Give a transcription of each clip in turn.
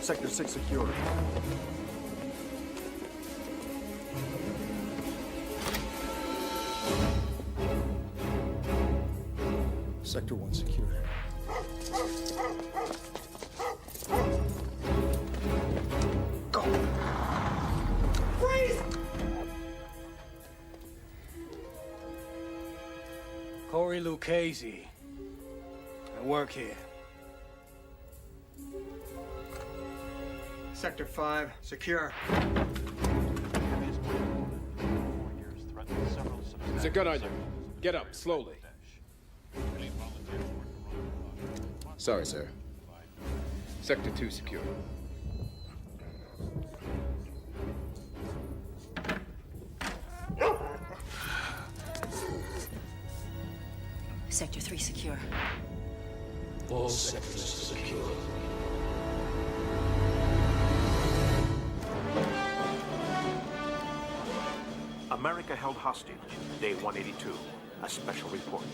Sector 6 secure. Sector 1 secure. Go! Freeze! Corey Lucchese. I work here. Sector 5, secure. There's a gun on you. Get up, slowly. Sorry, sir. Sector 2 secure. Sector 3 secure. All sectors secure. America held hostage, day 182, a special report.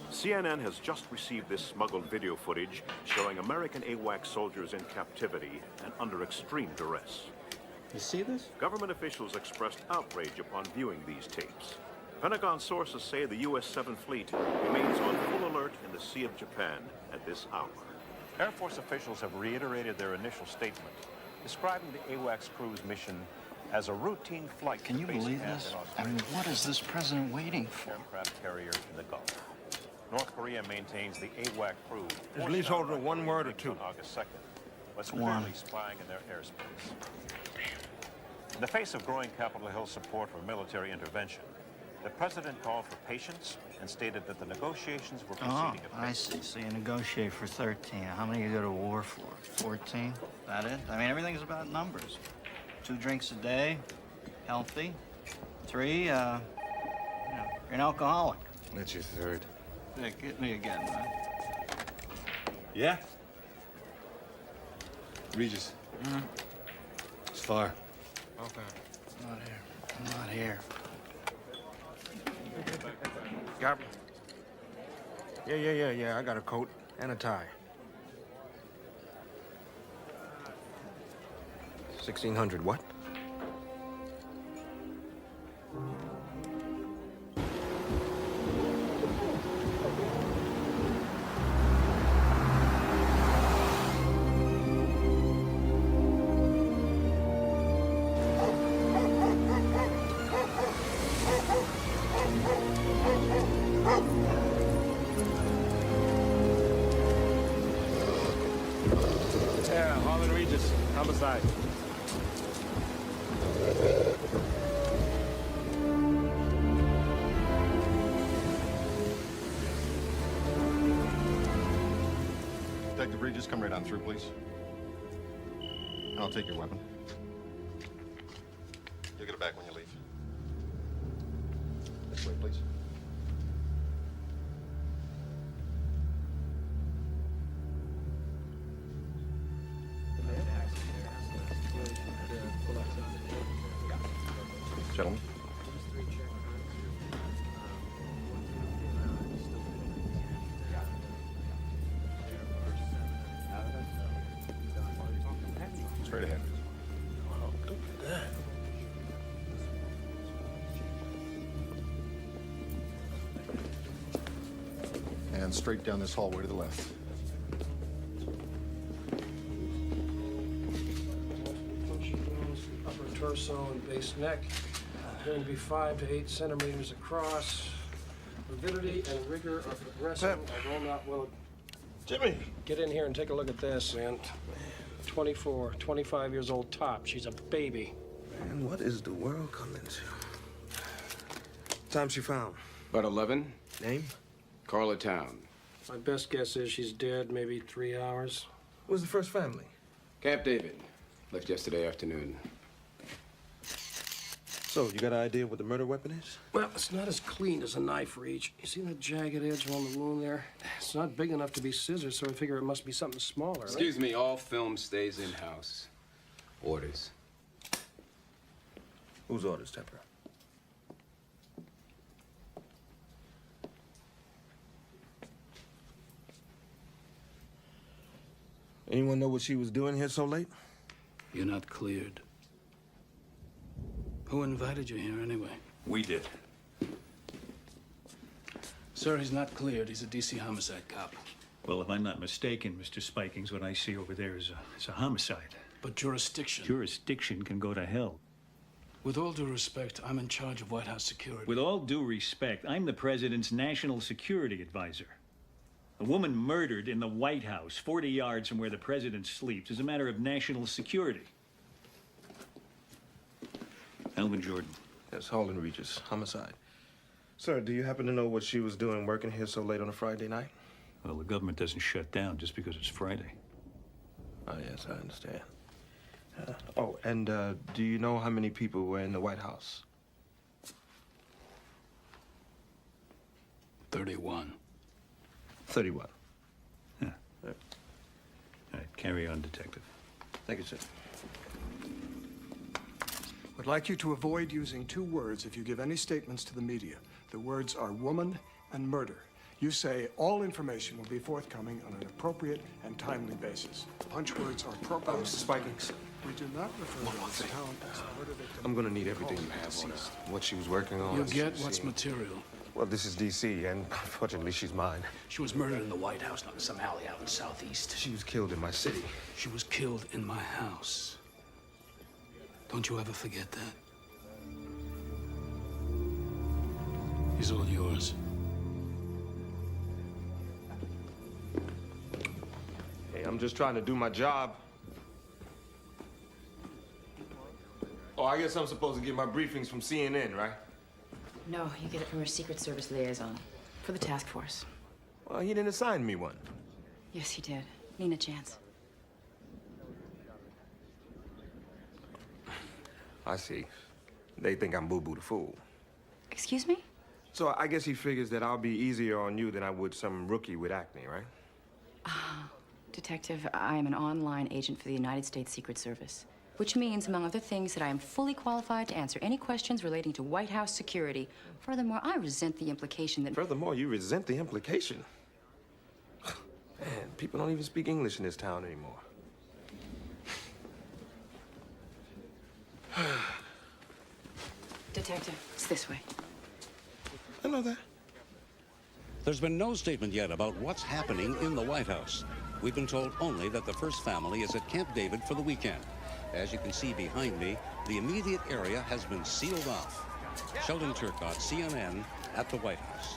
CNN has just received this smuggled video footage showing American AWACS soldiers in captivity and under extreme duress. You see this? Government officials expressed outrage upon viewing these tapes. Pentagon sources say the U.S. 7th Fleet remains on full alert in the Sea of Japan at this hour. Air Force officials have reiterated their initial statement, describing the AWACS crew's mission as a routine flight. Can you believe this? I mean, what is this president waiting for? Aircraft carrier in the Gulf. North Korea maintains the AWAC crew. Is leaseholder one word or two? On August 2nd, was clearly spying in their airspace. In the face of growing Capitol Hill support for military intervention, the president called for patience and stated that the negotiations were proceeding apace. I see. So you negotiate for 13. How many you go to war for? 14? That it? I mean, everything's about numbers. 2 drinks a day, healthy. 3, you're an alcoholic. That's your third. Yeah, get me again, man. Yeah? Regis. It's far. Okay. I'm not here. Got me. Yeah. I got a coat and a tie. 1600, what? Yeah, Harlan Regis, homicide. Detective Regis, come right on through, please. And I'll take your weapon. You'll get it back when you leave. This way, please. Gentlemen. Straight ahead. Wow, look at that. And straight down this hallway to the left. Function bones, upper torso and base neck. Going to be 5 to 8 centimeters across. Morbidity and rigor are progressing, although not well Jimmy! Get in here and take a look at this, man. 24, 25 years old top. She's a baby. Man, what is the world coming to? Time she found? About 11. Name? Carla Town. My best guess is she's dead, maybe 3 hours. Where's the first family? Camp David. Left yesterday afternoon. So, you got an idea what the murder weapon is? Well, it's not as clean as a knife reach. You see that jagged edge around the wound there? It's not big enough to be scissors, so I figure it must be something smaller. Excuse me, all film stays in-house. Orders. Whose orders, Tepper? Anyone know what she was doing here so late? You're not cleared. Who invited you here anyway? We did. Sir, he's not cleared. He's a DC homicide cop. Well, if I'm not mistaken, Mr. Spikings, what I see over there is a homicide. But jurisdiction. Jurisdiction can go to hell. With all due respect, I'm in charge of White House security. With all due respect, I'm the president's national security advisor. A woman murdered in the White House, 40 yards from where the president sleeps, is a matter of national security. Elvin Jordan. Yes, Harlan Regis, homicide. Sir, do you happen to know what she was doing working here so late on a Friday night? Well, the government doesn't shut down just because it's Friday. Oh, yes, I understand. Do you know how many people were in the White House? 31. 31. Yeah. All right, carry on, detective. Thank you, sir. Would like you to avoid using two words if you give any statements to the media. The words are woman and murder. You say all information will be forthcoming on an appropriate and timely basis. Punch words are appropriate. Mr. Spikings. We do not refer to this town as a murder victim. I'm gonna need everything you have on her. What she was working on. You'll get what's material. Well, this is D.C., and unfortunately, she's mine. She was murdered in the White House, not in some alley out in the Southeast. She was killed in my city. She was killed in my house. Don't you ever forget that. He's all yours. Hey, I'm just trying to do my job. Oh, I guess I'm supposed to get my briefings from CNN, right? No, you get it from your Secret Service liaison for the task force. Well, he didn't assign me one. Yes, he did. Nina Chance. I see. They think I'm Boo Boo the Fool. Excuse me? So I guess he figures that I'll be easier on you than I would some rookie with acne, right? Detective, I am an online agent for the United States Secret Service, which means, among other things, that I am fully qualified to answer any questions relating to White House security. Furthermore, I resent the implication that... Furthermore, you resent the implication. Man, people don't even speak English in this town anymore. Detective, it's this way. I know that. There's been no statement yet about what's happening in the White House. We've been told only that the first family is at Camp David for the weekend. As you can see behind me, the immediate area has been sealed off. Sheldon Turcott, CNN, at the White House.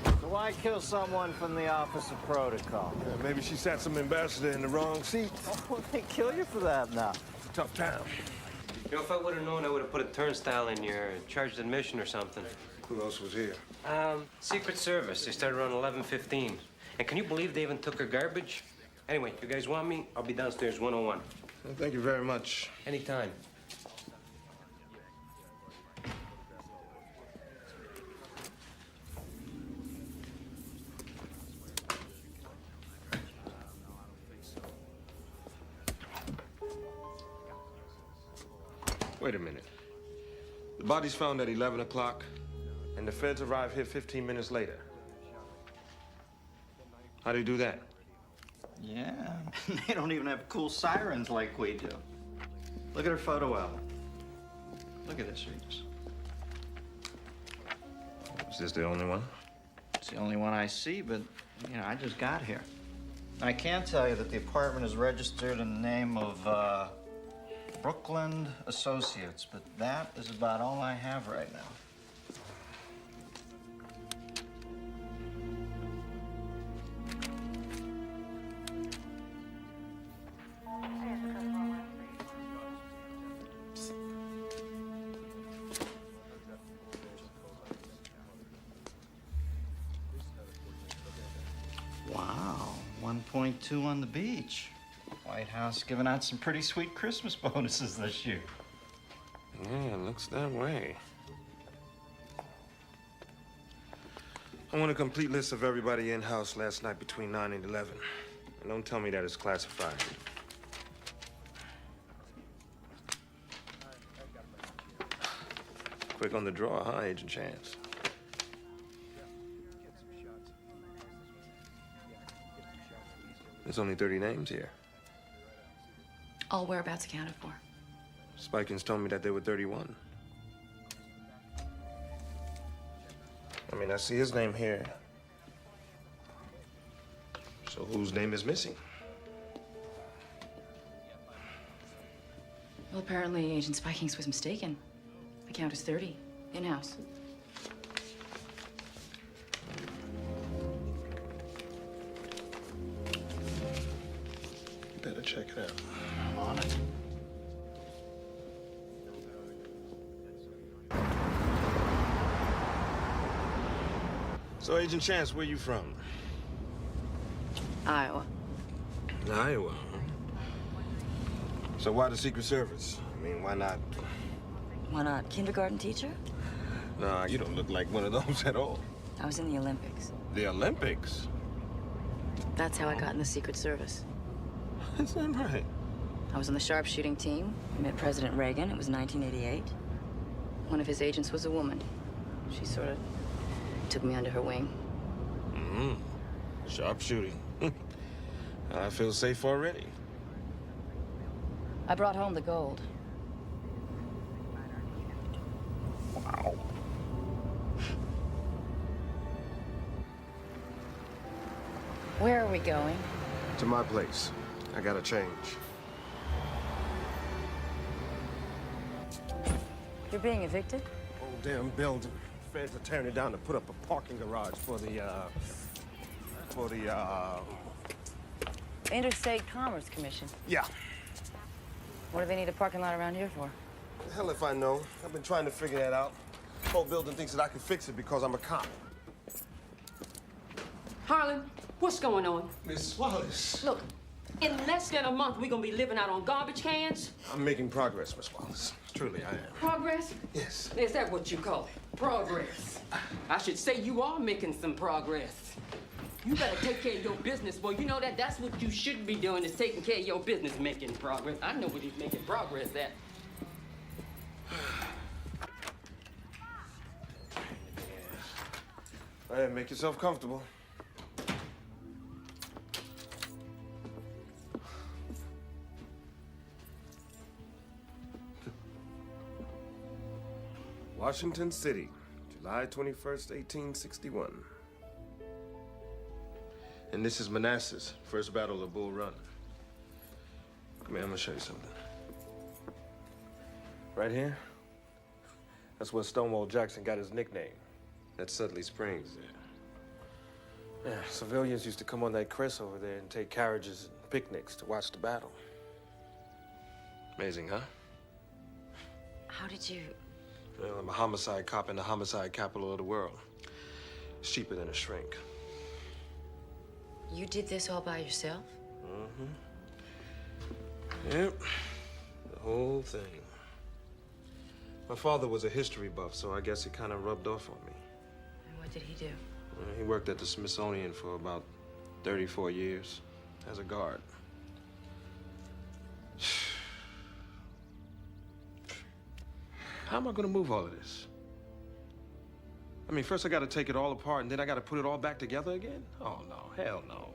So why kill someone from the Office of Protocol? Yeah, maybe she sat some ambassador in the wrong seat. Oh, they kill you for that now. It's a tough town. You know, if I would have known, I would have put a turnstile in your charged admission or something. Who else was here? Secret Service. They started around 11:15. And can you believe they even took her garbage? Anyway, you guys want me? I'll be downstairs 101. Well, thank you very much. Anytime. Wait a minute. The body's found at 11 o'clock, and the feds arrive here 15 minutes later. How do you do that? Yeah, they don't even have cool sirens like we do. Look at her photo album. Look at this, Regis. Is this the only one? It's the only one I see, but, you know, I just got here. I can tell you that the apartment is registered in the name of, Brooklyn Associates, but that is about all I have right now. 1.2 on the beach. White House giving out some pretty sweet Christmas bonuses this year. Yeah, it looks that way. I want a complete list of everybody in-house last night between 9 and 11. And don't tell me that it's classified. Quick on the draw, huh, Agent Chance? There's only 30 names here. All whereabouts accounted for. Spikins told me that there were 31. I mean, I see his name here. So whose name is missing? Well, apparently Agent Spikings was mistaken. The count is 30, in-house. Better check it out. I'm on it. So, Agent Chance, where you from? Iowa. Iowa, huh? So why the Secret Service? I mean, why not? Why not? Kindergarten teacher? Nah, you don't look like one of those at all. I was in the Olympics. The Olympics? That's how I got in the Secret Service. Is that right? I was on the sharpshooting team. I met President Reagan. It was 1988. One of his agents was a woman. She sort of took me under her wing. Sharpshooting. I feel safe already. I brought home the gold. Wow. Where are we going? To my place. I gotta change. You're being evicted? Old damn building. Feds are tearing it down to put up a parking garage for the Interstate Commerce Commission. Yeah. What do they need a parking lot around here for? The hell if I know. I've been trying to figure that out. The whole building thinks that I can fix it because I'm a cop. Harlan, what's going on? Miss Wallace. Look, in less than a month, we're gonna be living out on garbage cans. I'm making progress, Miss Wallace. Truly, I am. Progress? Yes. Is that what you call it? Progress. I should say you are making some progress. You better take care of your business, boy. You know that that's what you should be doing, is taking care of your business, making progress. I know what he's making progress at. All right, make yourself comfortable. Washington City, July 21st, 1861. And this is Manassas, first battle of Bull Run. Come here, I'm gonna show you something. Right here, that's where Stonewall Jackson got his nickname. That's Sudley Springs there. Yeah, civilians used to come on that crest over there and take carriages and picnics to watch the battle. Amazing, huh? How did you... Well, I'm a homicide cop in the homicide capital of the world. It's cheaper than a shrink. You did this all by yourself? Yep, the whole thing. My father was a history buff, so I guess it kind of rubbed off on me. And what did he do? He worked at the Smithsonian for about 34 years as a guard. How am I gonna move all of this? I mean, first I gotta take it all apart, and then I gotta put it all back together again? Oh, no, hell no.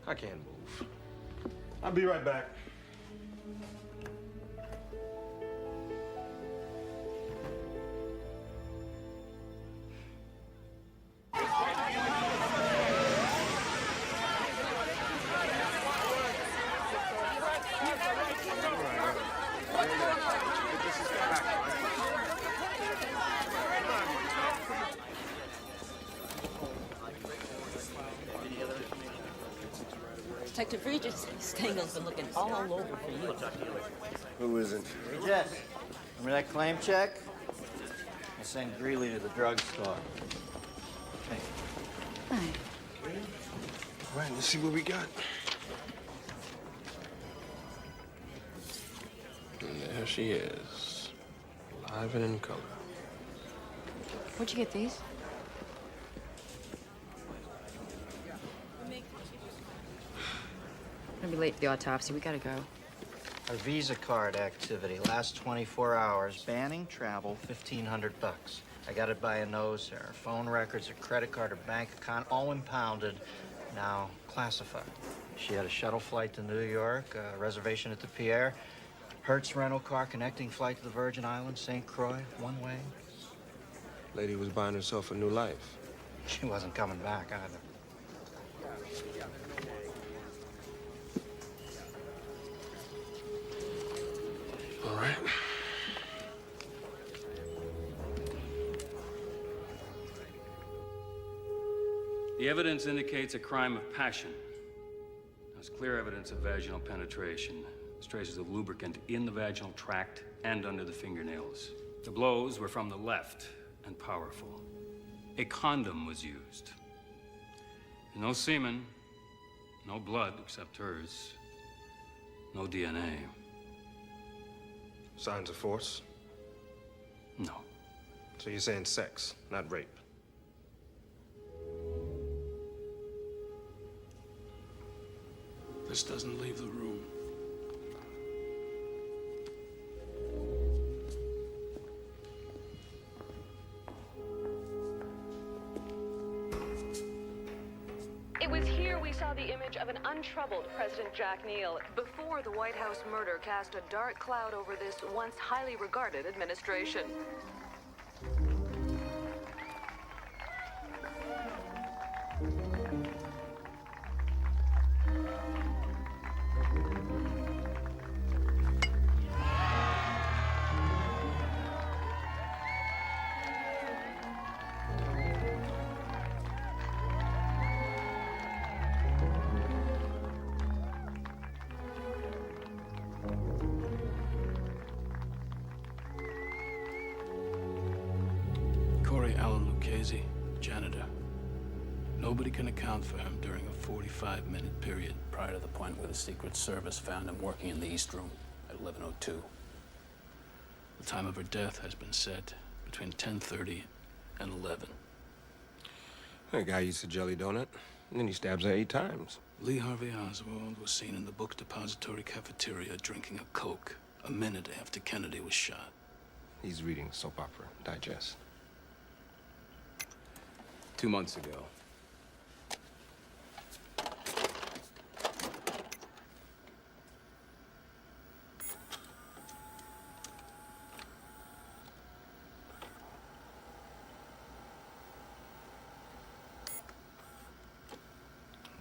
I can't move. I'll be right back. Detective Regis, Stengel's been looking all over for you. Who isn't? Hey, Jess, remember that claim check? I sent Greeley to the drugstore. Hey. Hi. Right Let's see what we got. And there she is, live and in color. Where'd you get these? I'm gonna be late for the autopsy. We gotta go. A Visa card activity, last 24 hours. Banning travel, $1,500. I got it by a nose hair. Phone records, a credit card, a bank account, all impounded, now classified. She had a shuttle flight to New York, a reservation at the Pierre, Hertz rental car, connecting flight to the Virgin Islands, St. Croix, one way. Lady was buying herself a new life. She wasn't coming back either. All right. The evidence indicates a crime of passion. There's clear evidence of vaginal penetration. There's traces of lubricant in the vaginal tract and under the fingernails. The blows were from the left and powerful. A condom was used. No semen, no blood except hers, no DNA. Signs of force? No. So you're saying sex, not rape? This doesn't leave the room. It was here we saw the image of an untroubled President Jack Neal before the White House murder cast a dark cloud over this once highly regarded administration. Corey Allen Lucchese, janitor. Nobody can account for him during a 45-minute period prior to the point where the Secret Service found him working in the East Room at 11:02. The time of her death has been set between 10:30 and 11. That guy eats a jelly donut, and then he stabs her 8 times. Lee Harvey Oswald was seen in the book depository cafeteria drinking a Coke a minute after Kennedy was shot. He's reading Soap Opera Digest. 2 months ago.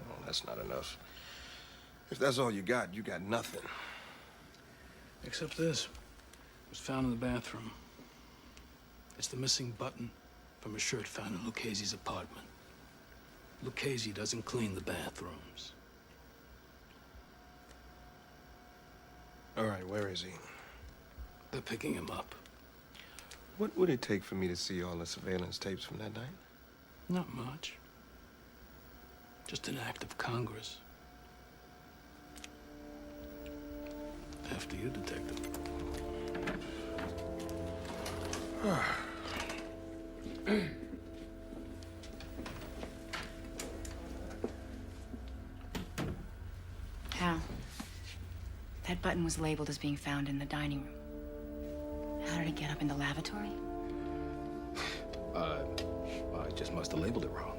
Oh, that's not enough. If that's all you got nothing. Except this. It was found in the bathroom. It's the missing button from a shirt found in Lucchese's apartment. Lucchese doesn't clean the bathrooms. All right, where is he? They're picking him up. What would it take for me to see all the surveillance tapes from that night? Not much. Just an act of Congress. After you, Detective. Hal, that button was labeled as being found in the dining room. How did it get up in the lavatory? I just must have labeled it wrong.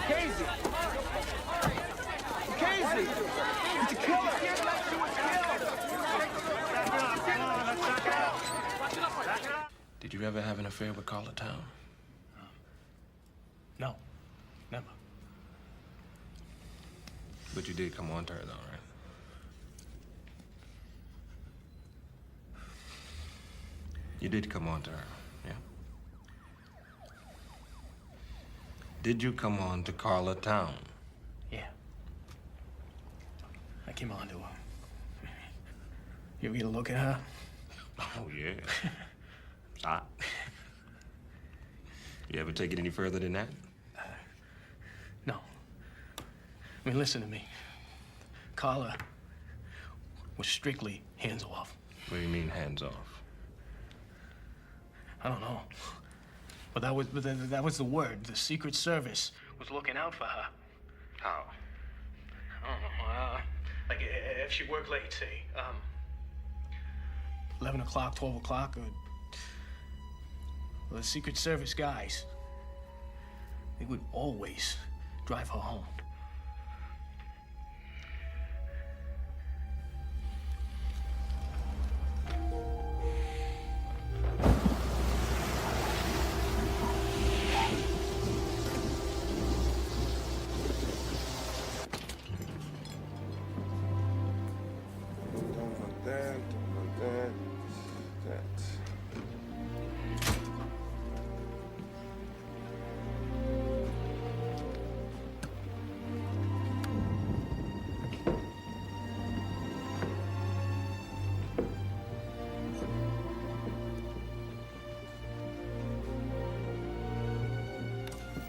Casey! Casey! It's a killer! Did you ever have an affair with Carla Town? No, never. But you did come on to her, though, right? You did come on to her, yeah? Did you come on to Carla Town? Yeah. I came on to her. You ever get a look at her? Oh, yeah. Ah. You ever take it any further than that? No. I mean, listen to me. Carla was strictly hands off. What do you mean, hands off? I don't know. But that was the word. The Secret Service was looking out for her. How? I don't know. Like if she worked late, say, 11 o'clock, 12 o'clock, well, the Secret Service guys, they would always drive her home.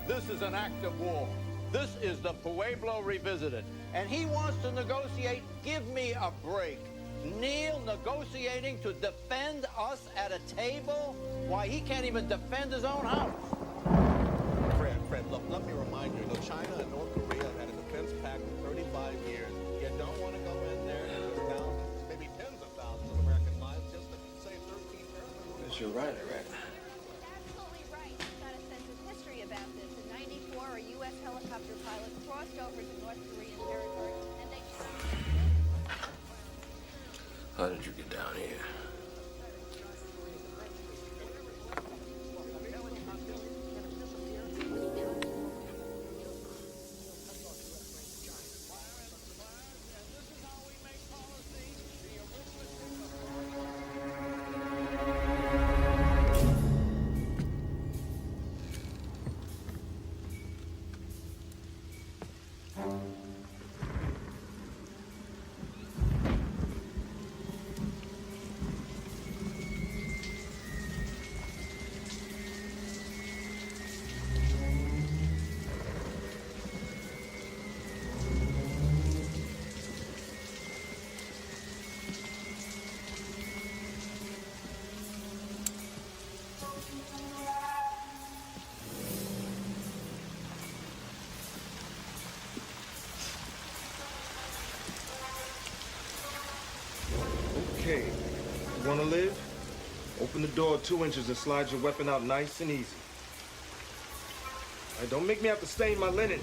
This is an act of war. This is the Pueblo Revisited. And he wants to negotiate. Give me a break. Neil negotiating to defend us at a table? Why, he can't even defend his own house. Fred, look, let me remind you, China and North Korea had a defense pact for 35 years. You don't want to go in there and put down maybe tens of thousands of American lives just to save 13 Americans. That's your right, right? Helicopter pilots crossed over to North Korean territory, and they... How did you get down here? Okay, you wanna live? Open the door 2 inches and slide your weapon out nice and easy. All right, don't make me have to stain my linen.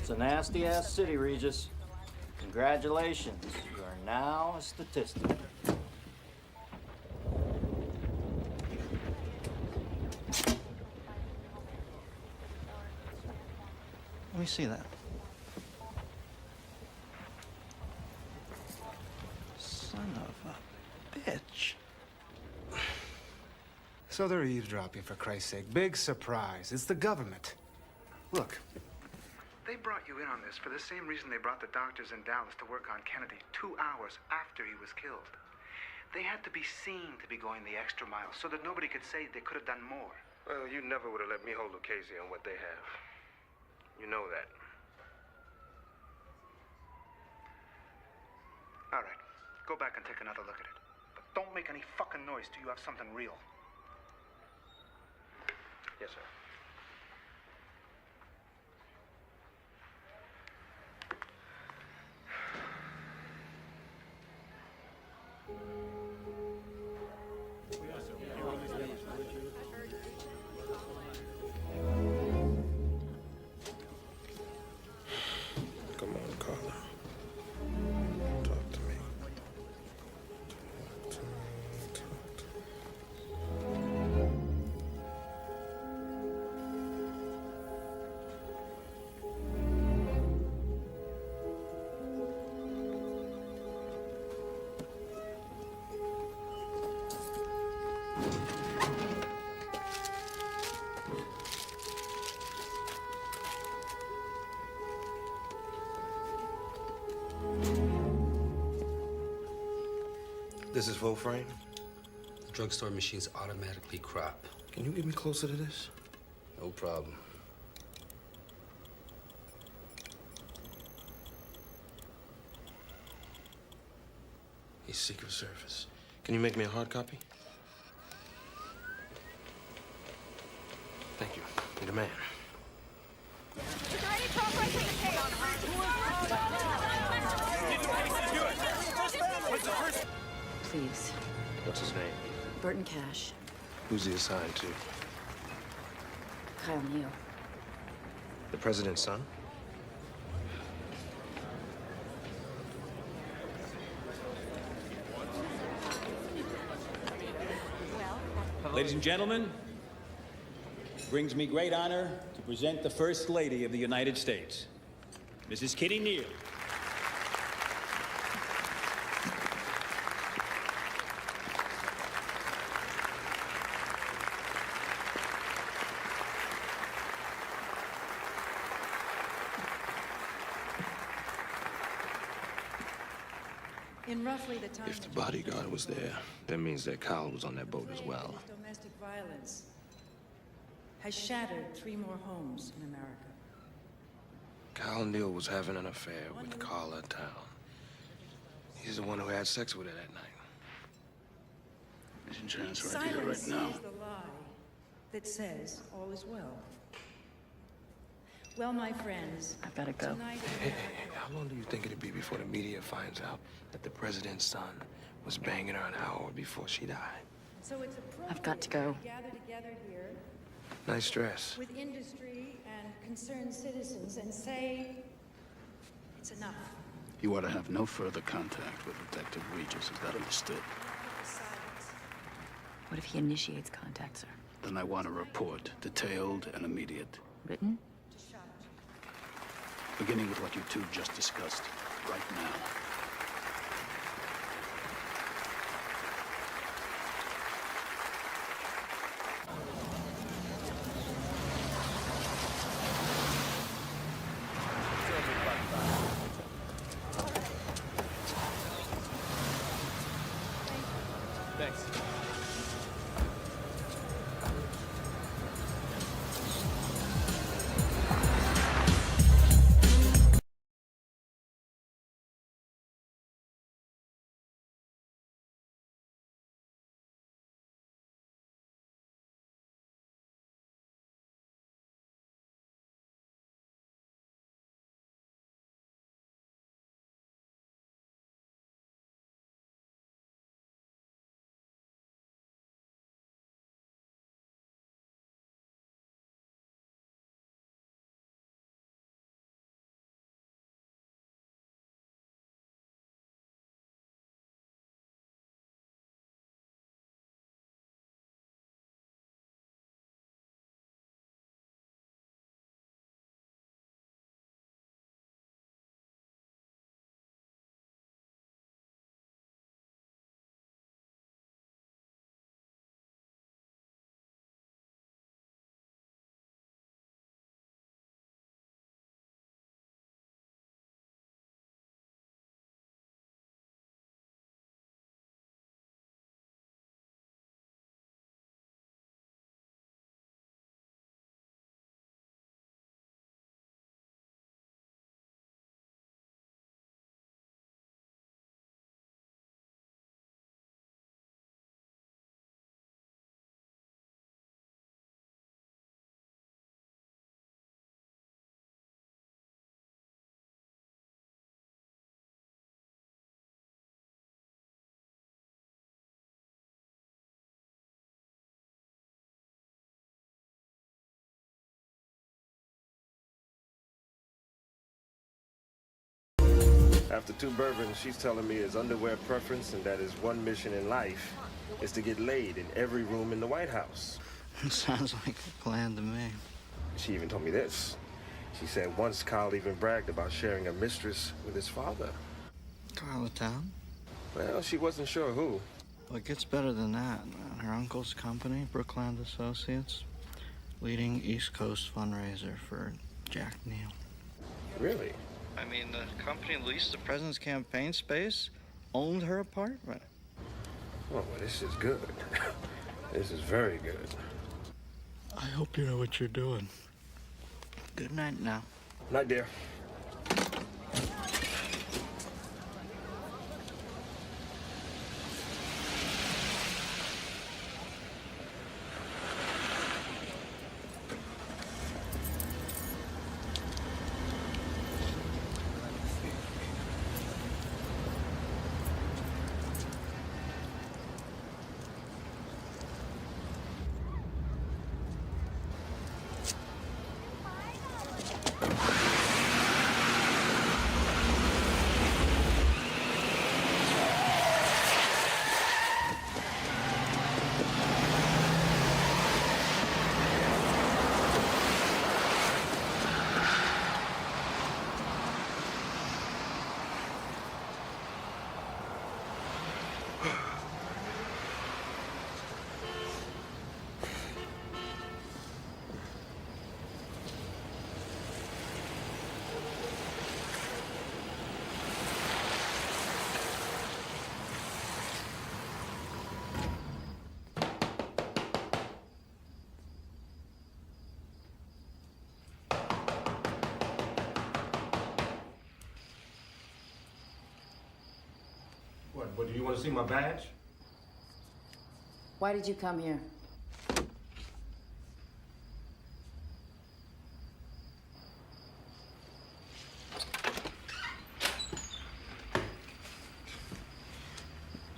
It's a nasty-ass city, Regis. Congratulations. You are now a statistic. Let me see that. Son of a bitch. So they're eavesdropping, for Christ's sake. Big surprise. It's the government. Look, they brought you in on this for the same reason they brought the doctors in Dallas to work on Kennedy 2 hours after he was killed. They had to be seen to be going the extra mile so that nobody could say they could have done more. Well, you never would have let me hold Lucchese on what they have. You know that. All right, go back and take another look at it. But don't make any fucking noise till you have something real. Yes, sir. Come on, Carla. Talk to me. This is full frame? The drugstore machines automatically crop. Can you get me closer to this? No problem. He's Secret Service. Can you make me a hard copy? Thank you. You're the man. Is there any progress in the case? Please. What's his name? Burton Cash. Who's he assigned to? Kyle Neal. The president's son? Ladies and gentlemen, it brings me great honor to present the First Lady of the United States, Mrs. Kitty Neal. In roughly the time If the bodyguard was there, that means that Kyle was on that boat as well. domestic violence has shattered 3 more homes in America. Kyle Neal was having an affair with Carla Town. He's the one who had sex with her that night. Mission transfer right now. Is the lie that says all is well. Well, my friends, I've got to go. Hey, how long do you think it'd be before the media finds out that the president's son was banging her an hour before she died? So it's I've got to go. gather together here Nice dress. with industry and concerned citizens and say it's enough. You ought to have no further contact with Detective Regis. Is that understood? What if he initiates contact, sir? Then I want a report, detailed and immediate. Written? Beginning with what you two just discussed right now. After 2 bourbons, she's telling me his underwear preference and that his one mission in life is to get laid in every room in the White House. Sounds like a plan to me. She even told me this. She said once Kyle even bragged about sharing a mistress with his father. Kyle of town? Well, she wasn't sure who. Well, it gets better than that. Her uncle's company, Brookland Associates, leading East Coast fundraiser for Jack Neal. Really? I mean, the company leased the president's campaign space, owned her apartment. Oh, well, this is good. This is very good. I hope you know what you're doing. Good night now. Night, dear. What, do you want to see my badge? Why did you come here?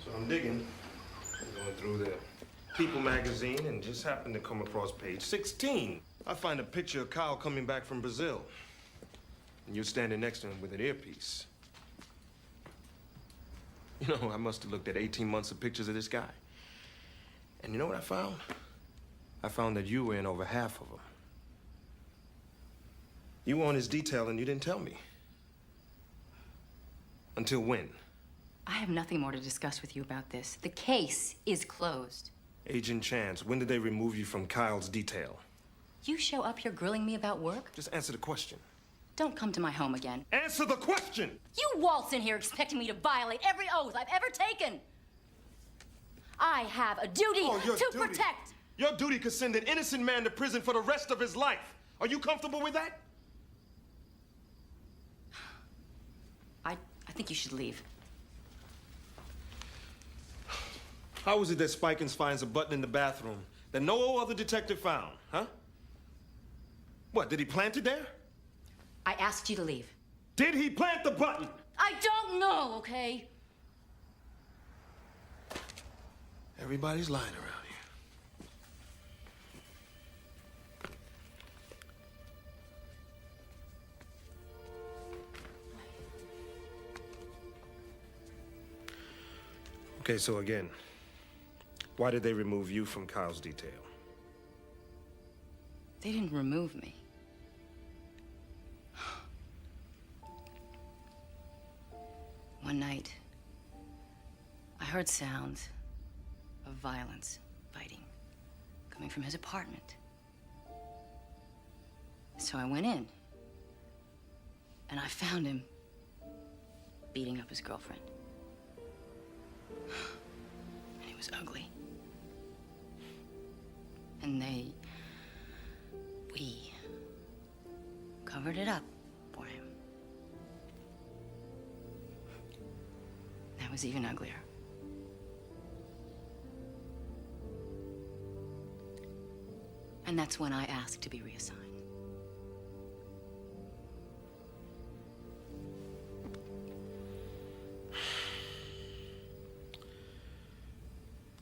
So I'm digging. I'm going through the People magazine and just happened to come across page 16. I find a picture of Kyle coming back from Brazil. And you're standing next to him with an earpiece. You know, I must have looked at 18 months of pictures of this guy. And you know what I found? I found that you were in over half of them. You were on his detail and you didn't tell me. Until when? I have nothing more to discuss with you about this. The case is closed. Agent Chance, when did they remove you from Kyle's detail? You show up here grilling me about work? Just answer the question. Don't come to my home again. Answer the question! You waltz in here expecting me to violate every oath I've ever taken. I have a duty to protect. Your duty could send an innocent man to prison for the rest of his life. Are you comfortable with that? I think you should leave. How is it that Spikins finds a button in the bathroom that no other detective found, huh? What, did he plant it there? I asked you to leave. Did he plant the button? I don't know, okay? Everybody's lying around here. Okay, so again, why did they remove you from Kyle's detail? They didn't remove me. One night, I heard sounds of violence, fighting, coming from his apartment. So I went in, and I found him beating up his girlfriend. And he was ugly. And we covered it up for him. That was even uglier. And that's when I asked to be reassigned.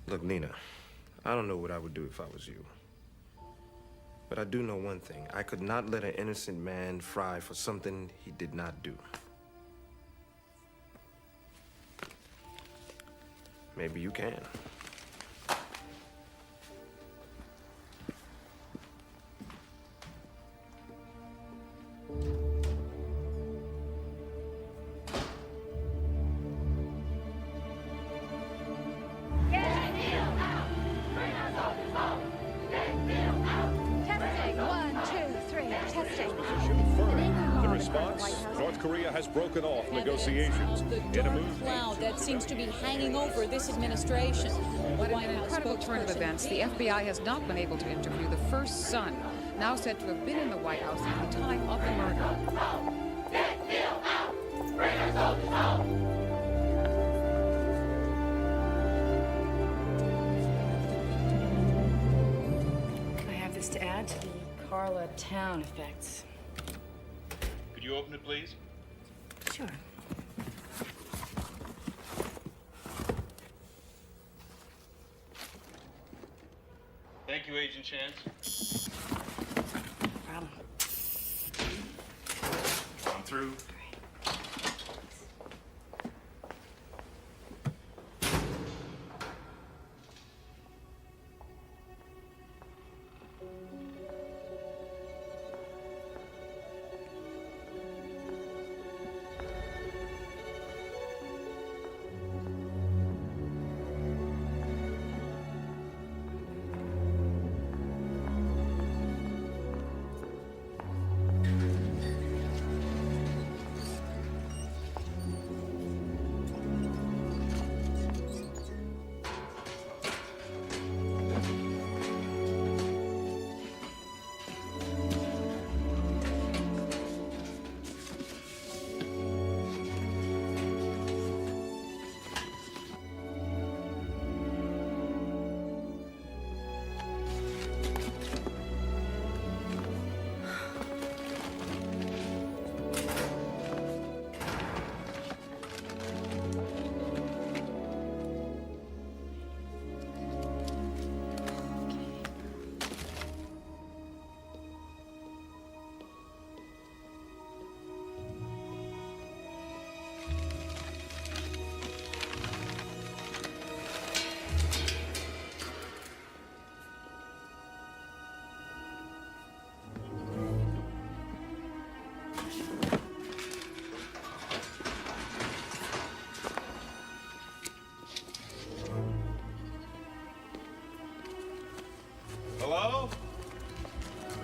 Look, Nina, I don't know what I would do if I was you. But I do know one thing. I could not let an innocent man fry for something he did not do. maybe you can. Testing. 1, 2, 3. Testing. The response? North Korea has broken off negotiations. In a move, Cloud that seems to be hanging over this administration. What an incredible turn of events. The FBI has not been able to interview the first son, now said to have been in the White House at the time of the murder. I have this to add to the Carla Town effects. could you open it, please? Sure. Thank you, Agent Chance. No problem. I'm through. Hello?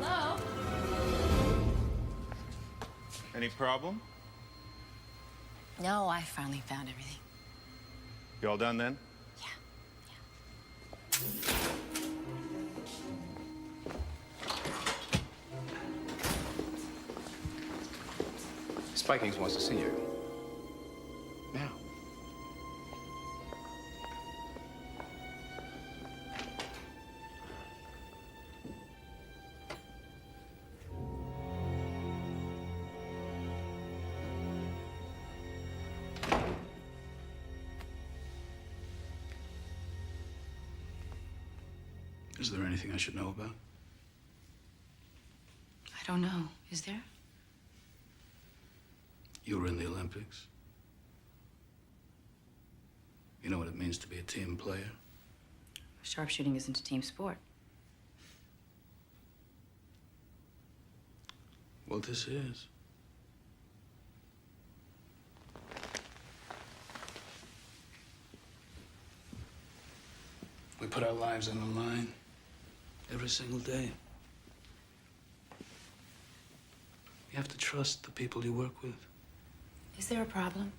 Hello? Any problem? No, I finally found everything. You all done then? Spikings wants to see you. Now. Is there anything I should know about? I don't know. Is there? You were in the Olympics. You know what it means to be a team player? Sharpshooting isn't a team sport. Well, this is. We put our lives on the line every single day. You have to trust the people you work with. Is there a problem?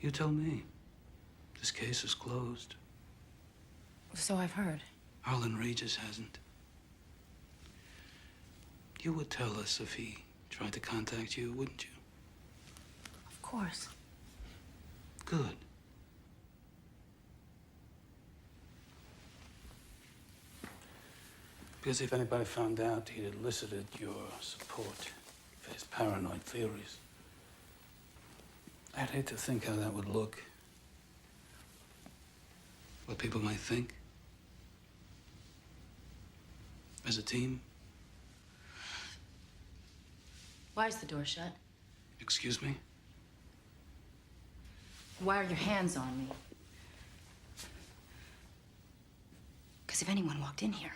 You tell me. This case is closed. So I've heard. Arlen Regis hasn't. You would tell us if he tried to contact you, wouldn't you? Of course. Good. Because if anybody found out he'd elicited your support for his paranoid theories, I'd hate to think how that would look. What people might think. As a team. Why is the door shut? Excuse me? Why are your hands on me? Because if anyone walked in here,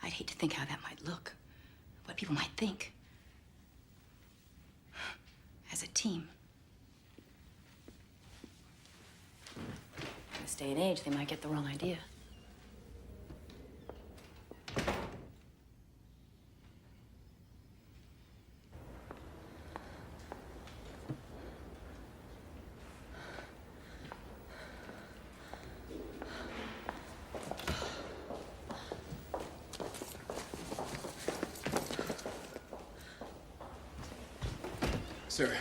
I'd hate to think how that might look, what people might think. As a team. In this day and age, they might get the wrong idea. Sir,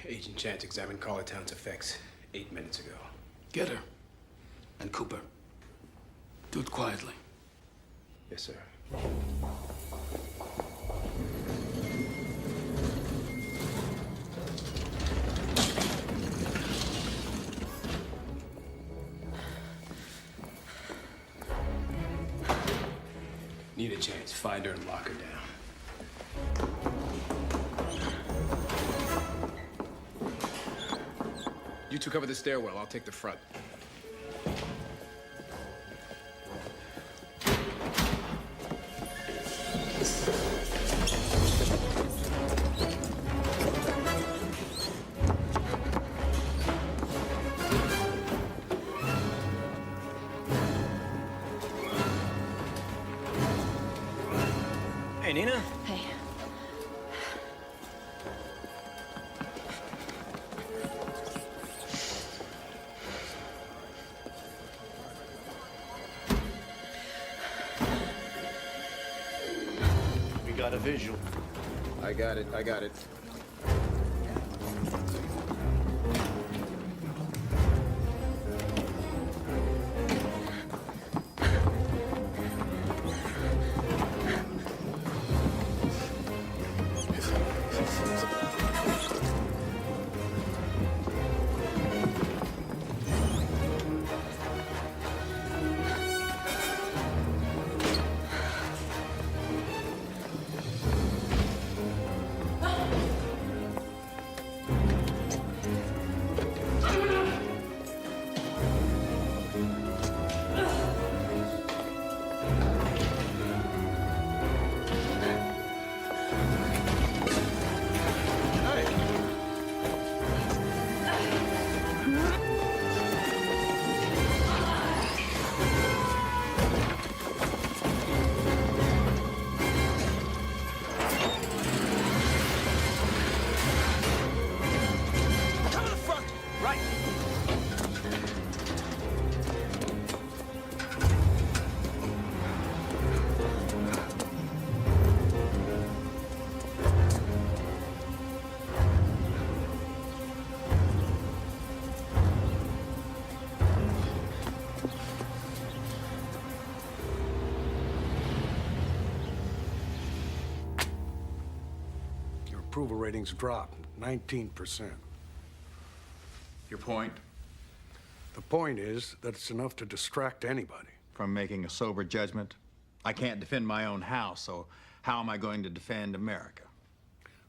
Agent Chance examined Carlatown's effects 8 minutes ago. Get her. And Cooper. Do it quietly. Yes, sir. Need a chance. Find her and lock her down. You two cover the stairwell. I'll take the front. Hey, Nina. Hey. We got a visual. I got it. Approval ratings dropped 19%. Your point? The point is that it's enough to distract anybody. From making a sober judgment? I can't defend my own house, so how am I going to defend America?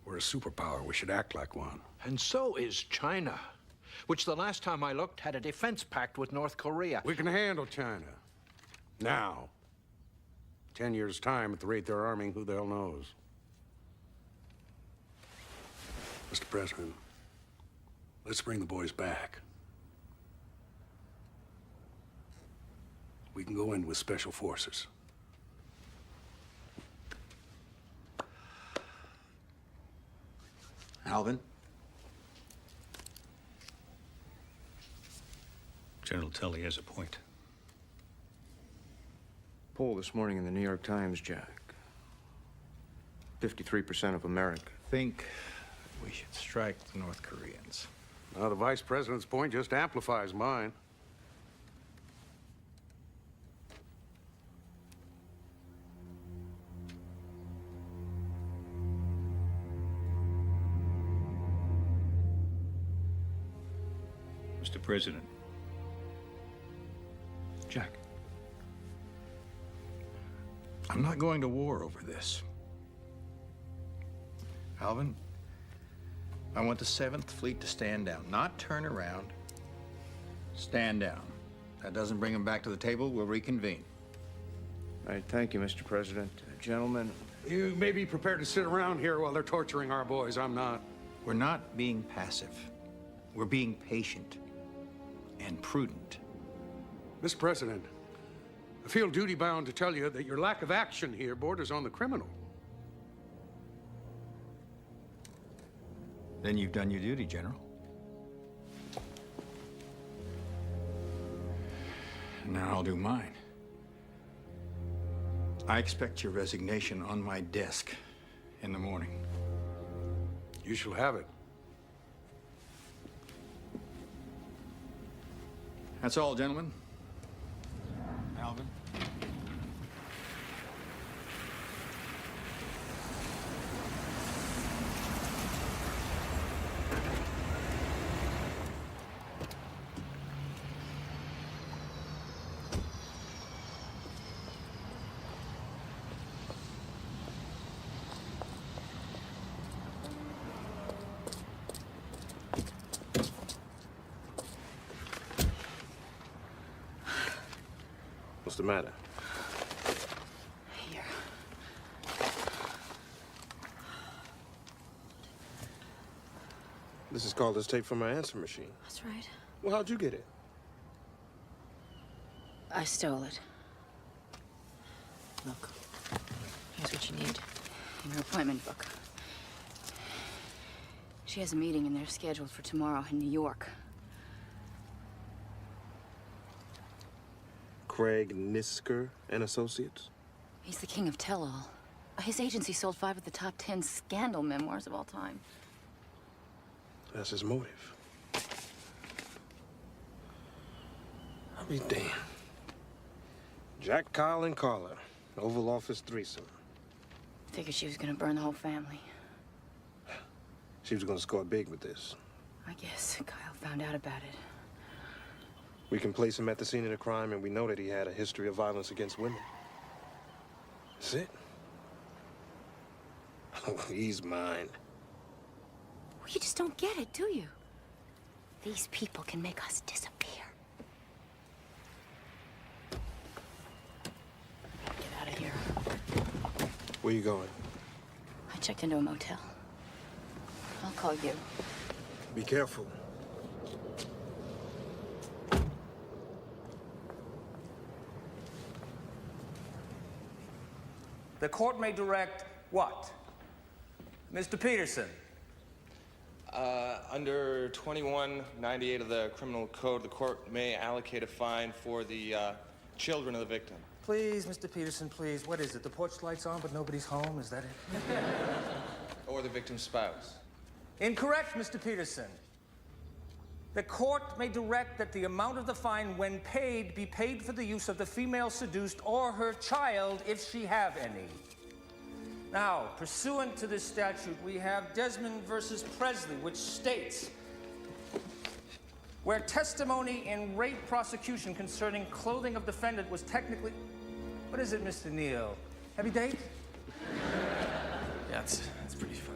We're a superpower. We should act like one. And so is China, which the last time I looked had a defense pact with North Korea. We can handle China. Now. 10 years' time, at the rate they're arming, who the hell knows? Mr. President, let's bring the boys back. We can go in with special forces. Alvin? General Tully has a point. Poll this morning in the New York Times, Jack. 53% of America Think we should strike the North Koreans. Now, the Vice President's point just amplifies mine. Mr. President. Jack. I'm not going to war over this. Alvin, I want the 7th Fleet to stand down, not turn around. Stand down. That doesn't bring them back to the table, we'll reconvene. All right, thank you, Mr. President. Gentlemen. You may be prepared to sit around here while they're torturing our boys. I'm not. We're not being passive. We're being patient and prudent. Mr. President, I feel duty-bound to tell you that your lack of action here borders on the criminal. Then you've done your duty, General. And now I'll do mine. I expect your resignation on my desk in the morning. You shall have it. That's all, gentlemen. Alvin? What's the matter? Here. This is called this tape from my answer machine. That's right. Well, how'd you get it? I stole it. Look, here's what you need in her appointment book. She has a meeting in there scheduled for tomorrow in New York. Craig Nisker and Associates? He's the king of tell-all. His agency sold 5 of the top 10 scandal memoirs of all time. That's his motive. I'll be damned. Jack, Kyle, and Carla. Oval Office threesome. Figured she was gonna burn the whole family. She was gonna score big with this. I guess Kyle found out about it. We can place him at the scene of the crime, and we know that he had a history of violence against women. That's it. Oh, he's mine. Well, you just don't get it, do you? These people can make us disappear. Get out of here. Where you going? I checked into a motel. I'll call you. Be careful. The court may direct what? Mr. Peterson. Under 2198 of the Criminal Code, the court may allocate a fine for the children of the victim. Please, Mr. Peterson, please. What is it? The porch light's on, but nobody's home? Is that it? Or the victim's spouse. Incorrect, Mr. Peterson. The court may direct that the amount of the fine, when paid, be paid for the use of the female seduced or her child, if she have any. Now, pursuant to this statute, we have Desmond versus Presley, which states, where testimony in rape prosecution concerning clothing of defendant was technically... What is it, Mr. Neal? Heavy date? Yeah, that's pretty funny.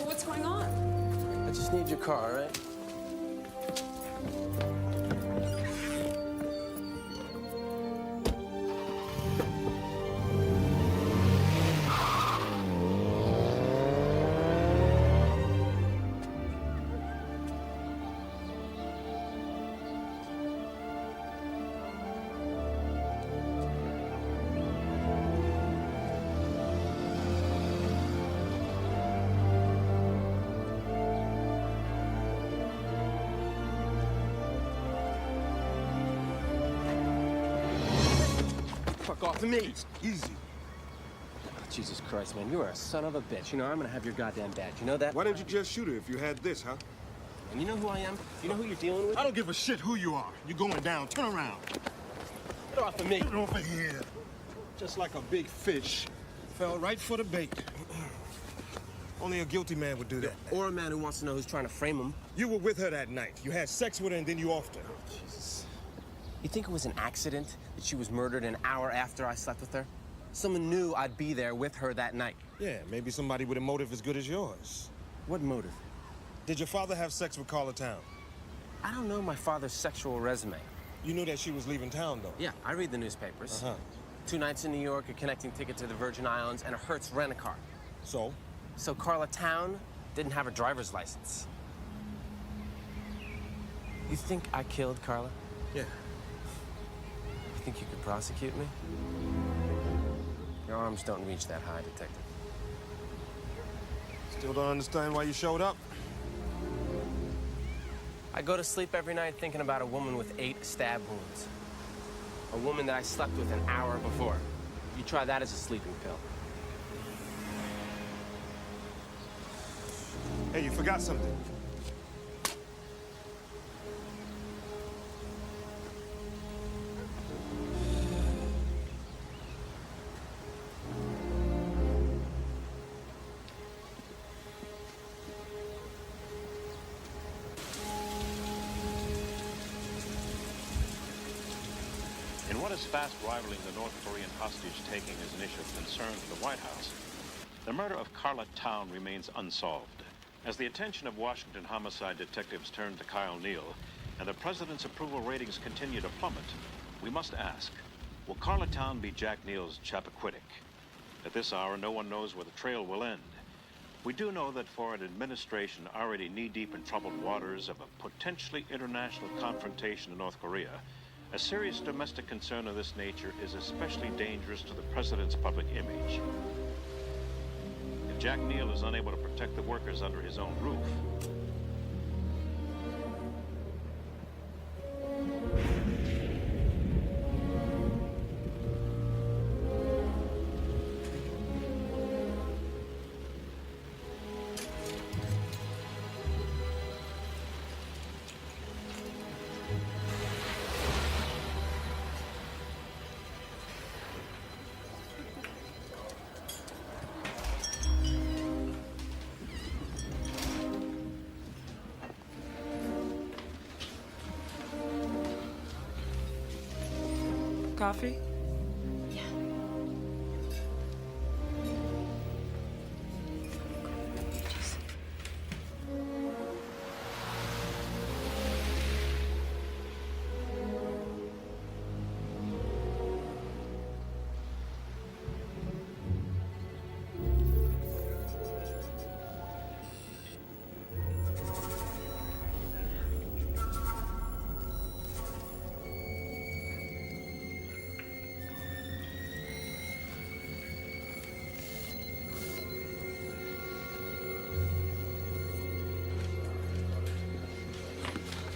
What's going on? I just need your car, all right? Fuck off me. Easy. Jesus Christ, man, you are a son of a bitch. You know, I'm gonna have your goddamn badge. You know that? Why didn't you just shoot her if you had this, huh? And you know who I am? You know who you're dealing with? I don't give a shit who you are. You're going down. Turn around. Get off of me. Get off of here. Just like a big fish. Fell right for the bait. Only a guilty man would do that. Or a man who wants to know who's trying to frame him. You were with her that night. You had sex with her and then you offed her. Jesus. You think it was an accident that she was murdered an hour after I slept with her? Someone knew I'd be there with her that night. Yeah, maybe somebody with a motive as good as yours. What motive? Did your father have sex with Carla Town? I don't know my father's sexual resume. You knew that she was leaving town, though? Yeah, I read the newspapers. Uh-huh. 2 nights in New York, a connecting ticket to the Virgin Islands, and a Hertz rent-a-car. So? So Carla Town didn't have a driver's license. You think I killed Carla? Yeah. You think you could prosecute me? Your arms don't reach that high, Detective. Still don't understand why you showed up? I go to sleep every night thinking about a woman with 8 stab wounds. A woman that I slept with an hour before. You try that as a sleeping pill. Hey, you forgot something. In what is fast rivaling the North Korean hostage-taking as an issue of concern to the White House, the murder of Carla Town remains unsolved. As the attention of Washington homicide detectives turn to Kyle Neal and the president's approval ratings continue to plummet, we must ask, will Carla Town be Jack Neal's Chappaquiddick? At this hour, no one knows where the trail will end. We do know that for an administration already knee-deep in troubled waters of a potentially international confrontation in North Korea, a serious domestic concern of this nature is especially dangerous to the president's public image. If Jack Neal is unable to protect the workers under his own roof, Coffee?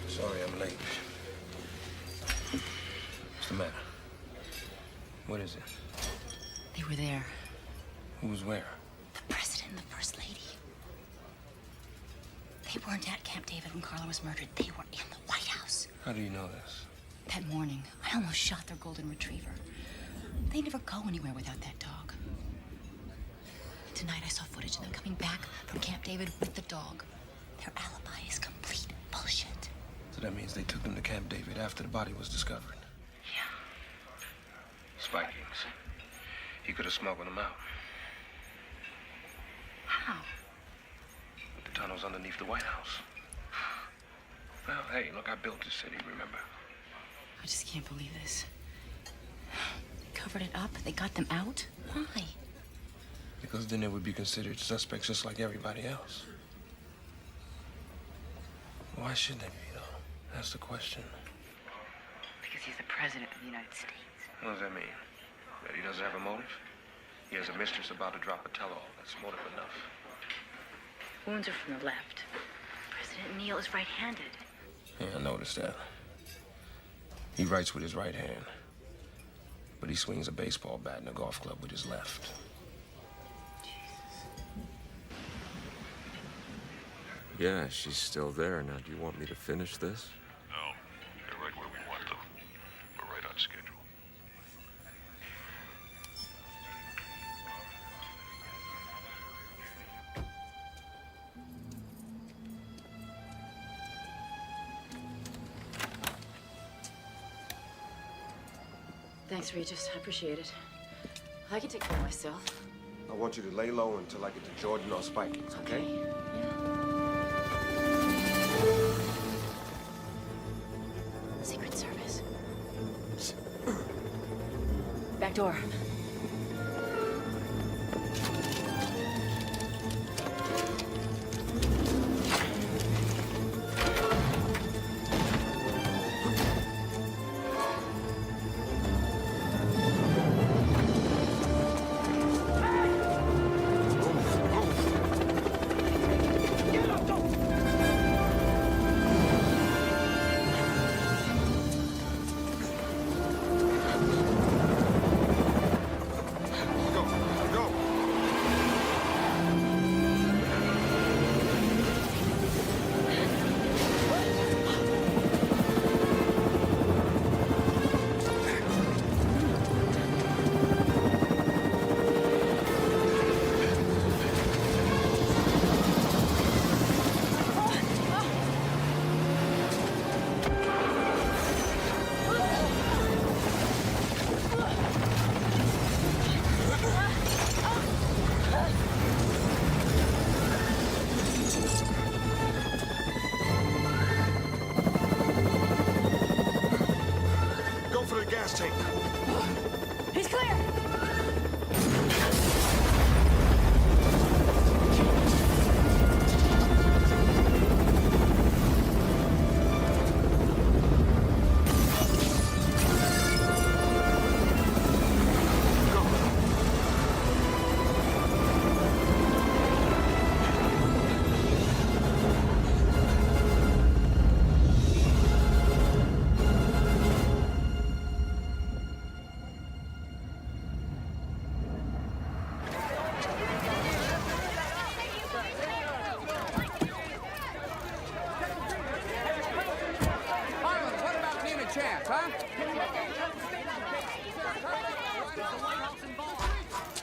Sorry I'm late. What's the matter? What is it? They were there. Who's where? The president and the first lady. They weren't at Camp David when Carla was murdered. They were in the White House. How do you know this? That morning, I almost shot their golden retriever. They never go anywhere without that dog. Tonight I saw footage of them coming back from Camp David with the dog. Their alibi is complete bullshit. So that means they took them to Camp David after the body was discovered. Yeah. Spikings. He could have smuggled them out. How? With the tunnels underneath the White House. Well, hey, look, I built this city, remember? I just can't believe this. They covered it up. They got them out. Why? Because then they would be considered suspects just like everybody else. Why should they be, though? That's the question. Because he's the president of the United States. What does that mean? That he doesn't have a motive? He has a mistress about to drop a tell-all. That's motive enough. Wounds are from the left. President Neal is right-handed. Yeah, I noticed that. He writes with his right hand. But he swings a baseball bat in a golf club with his left. Yeah, she's still there. Now, do you want me to finish this? No, they're right where we want them. We're right on schedule. Thanks, Regis. I appreciate it. I can take care of myself. I want you to lay low until I get to Jordan or Spikey's, okay? Secret Service. Back door. He's clear!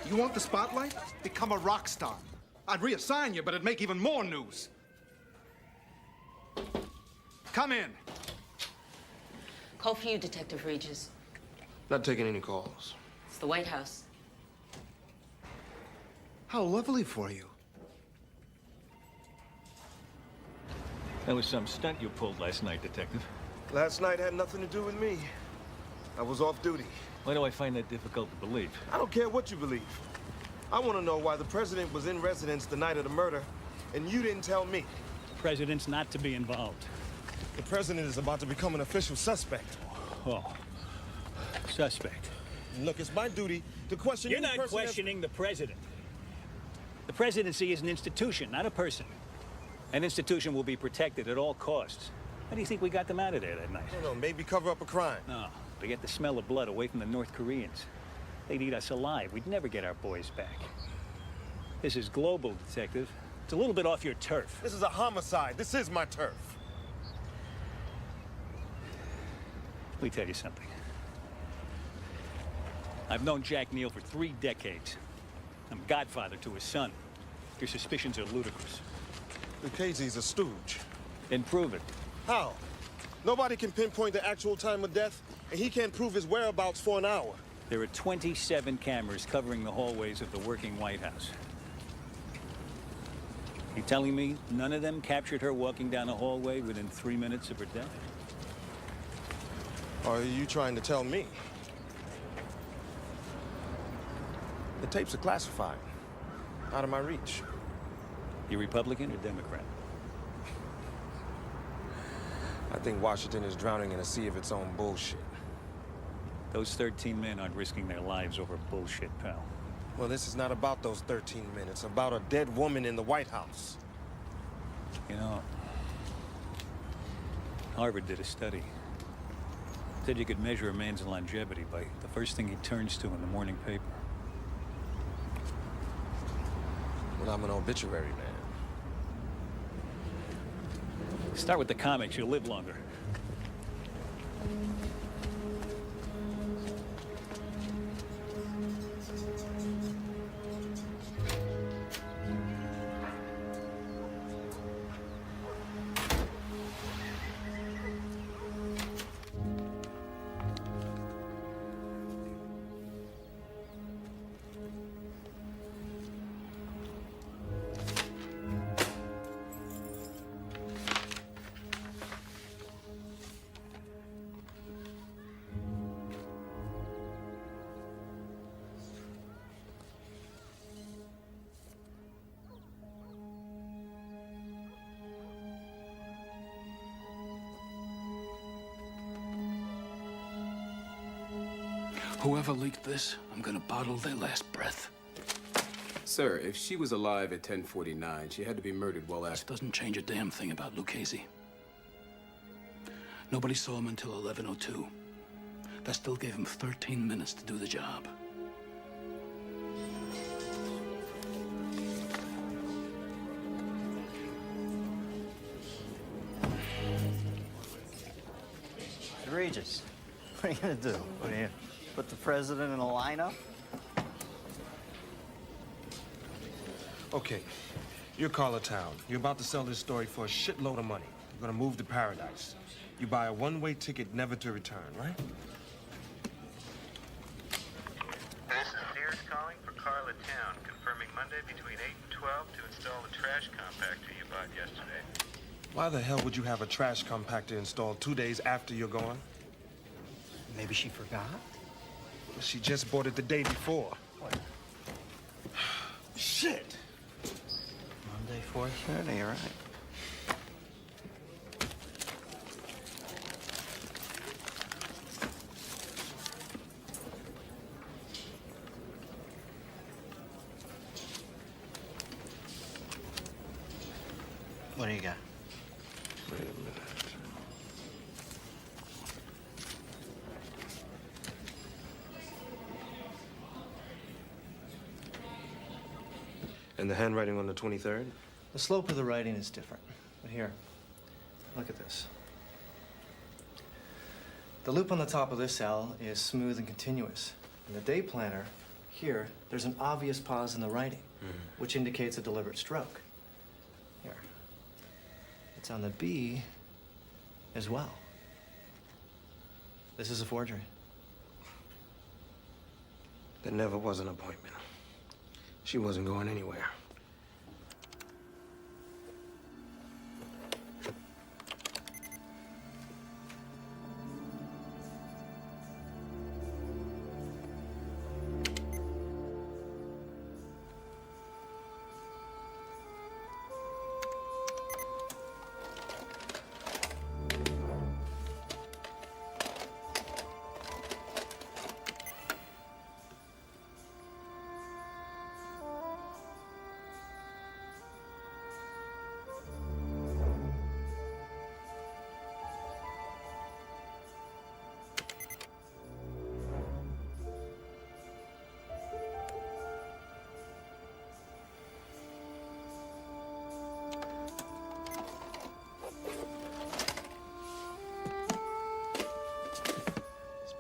You want the spotlight? Become a rock star. I'd reassign you, but it'd make even more news. Come in. Call for you, Detective Regis. Not taking any calls. It's the White House. How lovely for you. That was some stunt you pulled last night, Detective. Last night had nothing to do with me. I was off duty. Why do I find that difficult to believe? I don't care what you believe. I want to know why the president was in residence the night of the murder, and you didn't tell me. The president's not to be involved. The president is about to become an official suspect. Oh, suspect. Look, it's my duty to question You're any not person questioning the president. The presidency is an institution, not a person. An institution will be protected at all costs. How do you think we got them out of there that night? I don't know, maybe cover up a crime. No, to get the smell of blood away from the North Koreans. They'd eat us alive. We'd never get our boys back. This is global, Detective. It's a little bit off your turf. This is a homicide. This is my turf. Let me tell you something. I've known Jack Neal for 3 decades. I'm godfather to his son. Your suspicions are ludicrous. Lucchese's a stooge. Then prove it. How? Nobody can pinpoint the actual time of death, and he can't prove his whereabouts for an hour. There are 27 cameras covering the hallways of the working White House. You telling me none of them captured her walking down a hallway within 3 minutes of her death? Or are you trying to tell me? The tapes are classified. Out of my reach. You Republican or Democrat? I think Washington is drowning in a sea of its own bullshit. Those 13 men aren't risking their lives over bullshit, pal. Well, this is not about those 13 men. It's about a dead woman in the White House. You know, Harvard did a study. Said you could measure a man's longevity by the first thing he turns to in the morning paper. Well, I'm an obituary man. Start with the comics, you'll live longer. Whoever leaked this, I'm gonna bottle their last breath. Sir, if she was alive at 10:49, she had to be murdered well This after. doesn't change a damn thing about Lucchese. Nobody saw him until 11:02. That still gave him 13 minutes to do the job. Regis, what are you gonna do? What are you, put the president in a lineup? Okay, you're Carla Town. You're about to sell this story for a shitload of money. You're gonna move to paradise. You buy a one-way ticket never to return, right? This is Sears calling for Carla Town, confirming Monday between 8 and 12 to install the trash compactor you bought yesterday. Why the hell would you have a trash compactor installed 2 days after you're gone? Maybe she forgot? She just bought it the day before. What? Shit! Monday, 4:30, you're right. What do you got? Wait a minute. And the handwriting on the 23rd? The slope of the writing is different. But here, look at this. The loop on the top of this L is smooth and continuous. In the day planner, here, there's an obvious pause in the writing, which indicates a deliberate stroke. Here. It's on the B as well. This is a forgery. There never was an appointment. She wasn't going anywhere.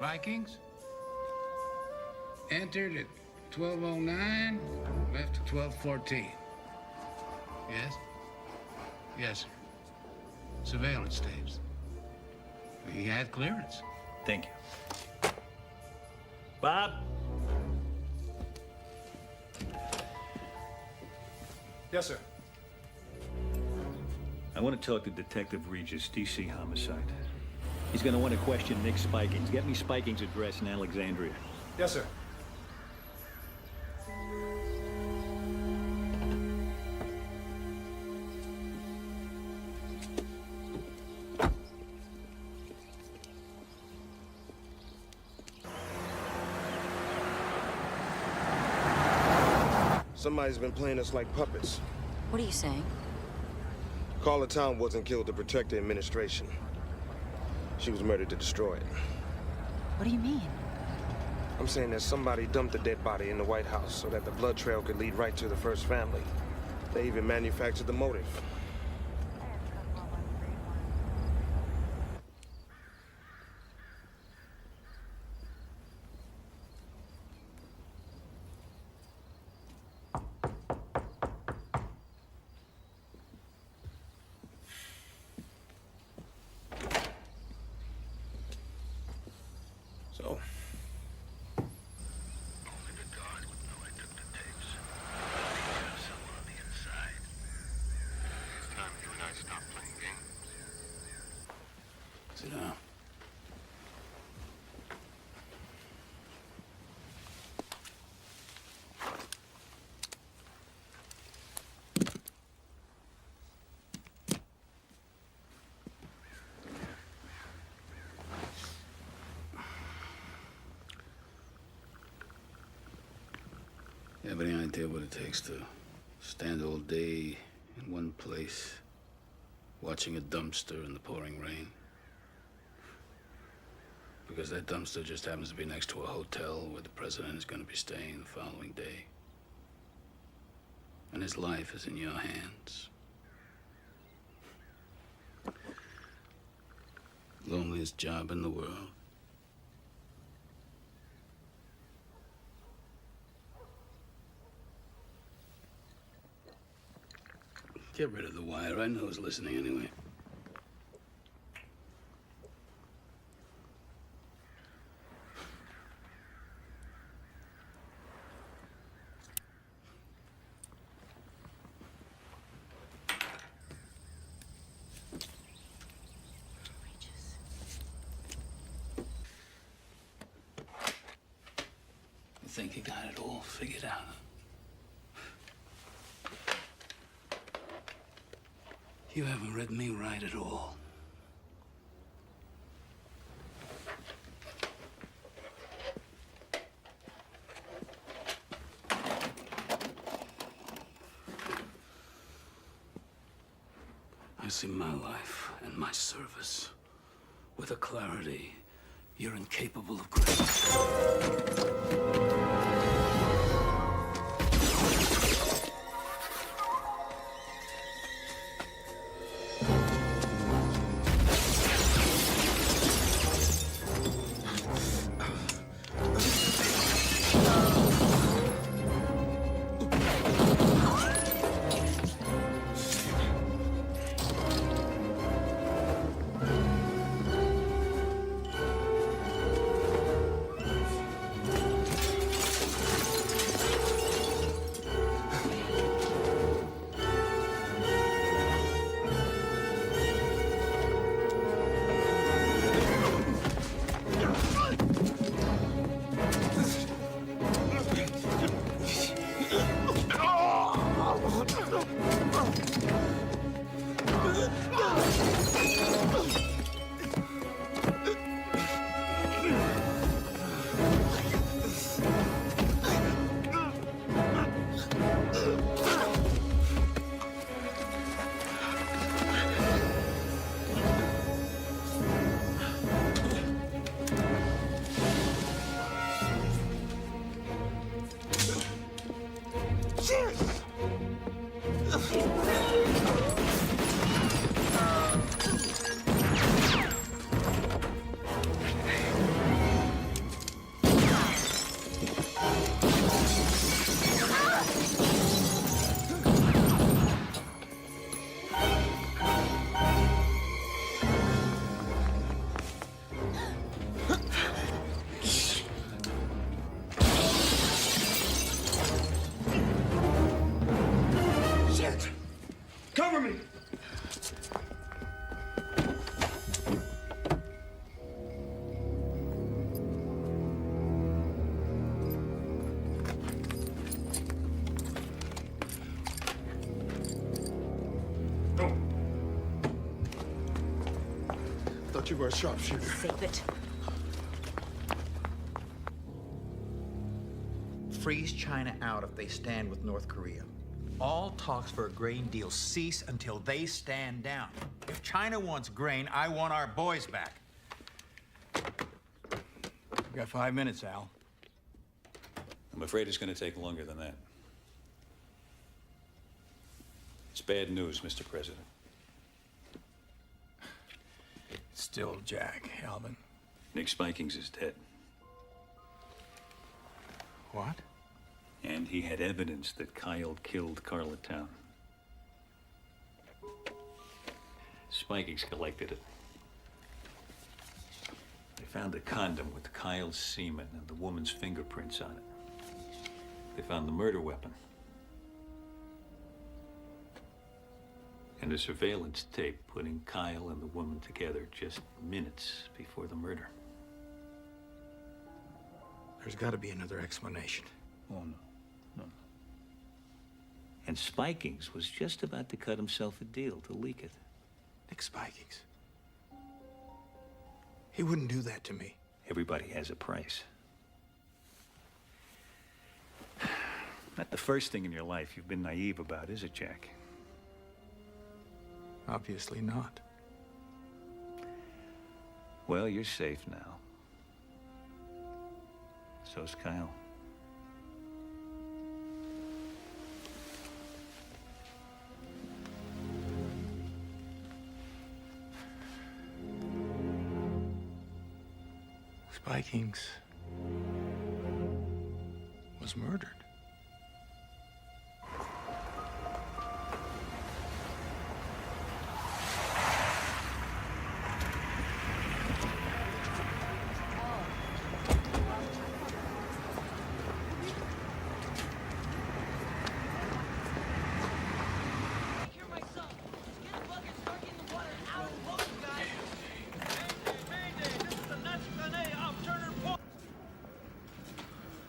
Vikings entered at 12:09, left at 12:14. Yes? Yes, sir. Surveillance tapes. He had clearance. Thank you. Bob? Yes, sir. I want to talk to Detective Regis, DC Homicide. He's going to want to question Nick Spikings. Get me Spikings' address in Alexandria. Yes, sir. Somebody's been playing us like puppets. What are you saying? Carla Town wasn't killed to protect the administration. She was murdered to destroy it. What do you mean? I'm saying that somebody dumped a dead body in the White House so that the blood trail could lead right to the first family. They even manufactured the motive. So? Only the God would know I took the tapes. I have someone on the inside. It's time you and I stop playing games. Sit down. You have any idea what it takes to stand all day in one place, watching a dumpster in the pouring rain? Because that dumpster just happens to be next to a hotel where the president is going to be staying the following day. And his life is in your hands. Loneliest job in the world. Get rid of the wire. I know who's listening anyway. You think you got it all figured out? You haven't read me right at all. I see my life and my service with a clarity you're incapable of grasping. Cover me! No. Thought you were a sharpshooter. Save it. Freeze China out if they stand with North Korea. All talks for a grain deal cease until they stand down. If China wants grain, I want our boys back. You got 5 minutes, Al. I'm afraid it's going to take longer than that. It's bad news, Mr. President. Still Jack, Alvin. Nick Spikings is dead. What? And he had evidence that Kyle killed Carla Town. Spikings collected it. They found a condom with Kyle's semen and the woman's fingerprints on it. They found the murder weapon. And a surveillance tape putting Kyle and the woman together just minutes before the murder. There's got to be another explanation. Oh, no. No. And Spikings was just about to cut himself a deal to leak it. Nick Spikings. He wouldn't do that to me. Everybody has a price. Not the first thing in your life you've been naive about, is it, Jack? Obviously not. Well, you're safe now. So's Kyle. Spikings was murdered.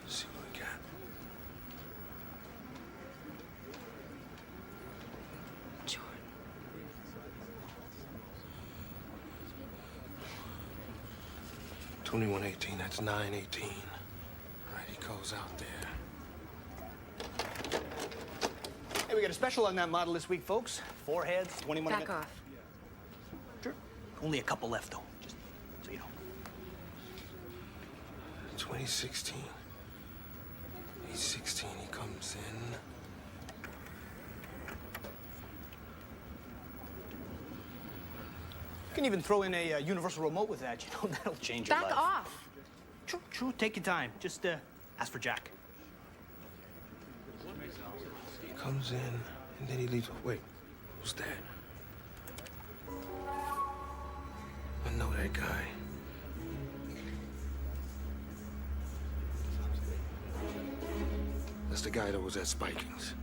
See what we got. Jordan. $21.18, that's $9.18. All right, he goes out there. Hey, we got a special on that model this week, folks. 4 heads, 21. Back off. Sure. Only a couple left, though. Just so you know. 2016. He's 16, he comes in. You can even throw in a universal remote with that. You know, that'll change your life. Back off. True, true. Take your time. Just ask for Jack. He comes in, and then he leaves. Wait, who's that? I know that guy. That's the guy that was at Spikings.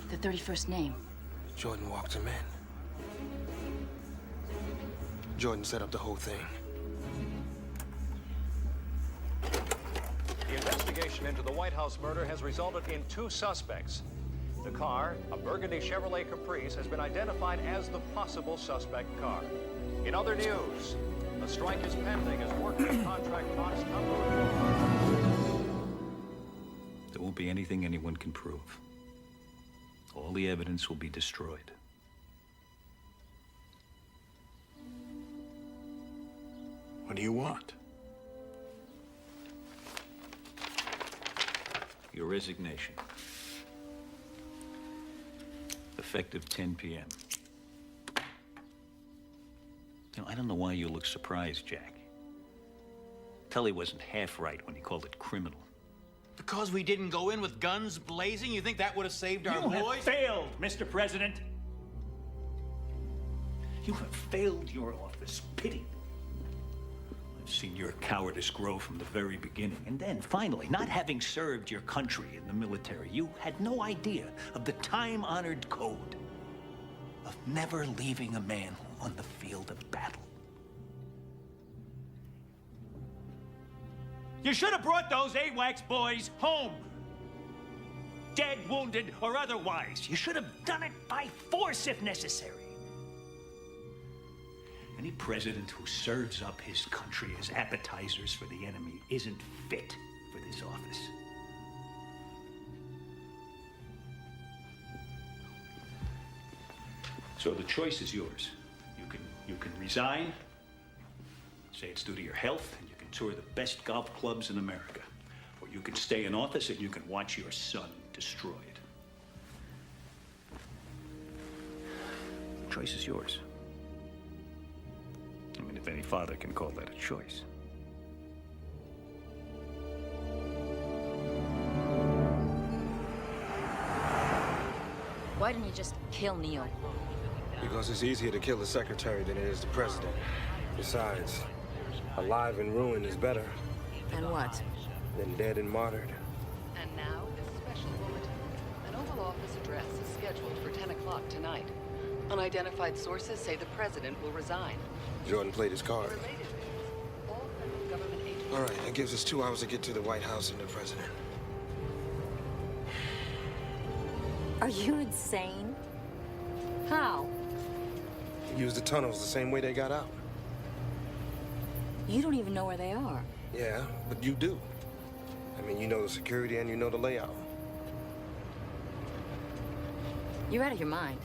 The 31st name. Jordan walked him in. Jordan set up the whole thing. The investigation into the White House murder has resulted in 2 suspects. The car, a burgundy Chevrolet Caprice, has been identified as the possible suspect car. In other news, a strike is pending as workers contract Fox There won't be anything anyone can prove. All the evidence will be destroyed. What do you want? Your resignation. Effective 10 p.m. You know, I don't know why you look surprised, Jack. Tully wasn't half right when he called it criminal. Because we didn't go in with guns blazing, you think that would have saved our You boys? have failed, Mr. President. You have failed your office. Pity. I've seen your cowardice grow from the very beginning. And then, finally, not having served your country in the military, you had no idea of the time-honored code of never leaving a man on the field of battle. You should have brought those AWACS boys home. Dead, wounded, or otherwise. You should have done it by force if necessary. Any president who serves up his country as appetizers for the enemy isn't fit for this office. So the choice is yours. You can resign, say it's due to your health, and you can tour the best golf clubs in America. Or you can stay in office and you can watch your son destroyed. The choice is yours. I mean, if any father can call that a choice. Why didn't you just kill Neil? Because it's easier to kill the secretary than it is the president. Besides, alive and ruined is better And what? than dead and martyred. And now, this special bulletin. An Oval Office address is scheduled for 10 o'clock tonight. Unidentified sources say the president will resign. Jordan played his card. Related news, all federal government agencies... All right, that gives us 2 hours to get to the White House and the president. Are you insane? How? Use the tunnels the same way they got out. You don't even know where they are. Yeah, but you do. I mean, you know the security and you know the layout. You're out of your mind.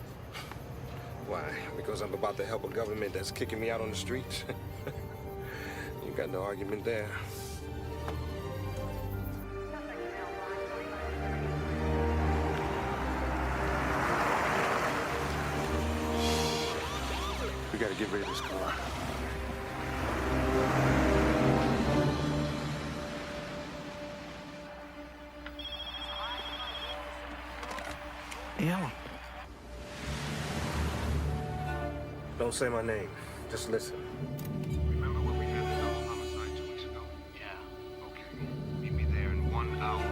Why? Because I'm about to help a government that's kicking me out on the streets? You got no argument there. We gotta get rid of this car. Yeah. Don't say my name. Just listen. Remember when we had the double homicide 2 weeks ago? Yeah. Okay. Meet me there in 1 hour.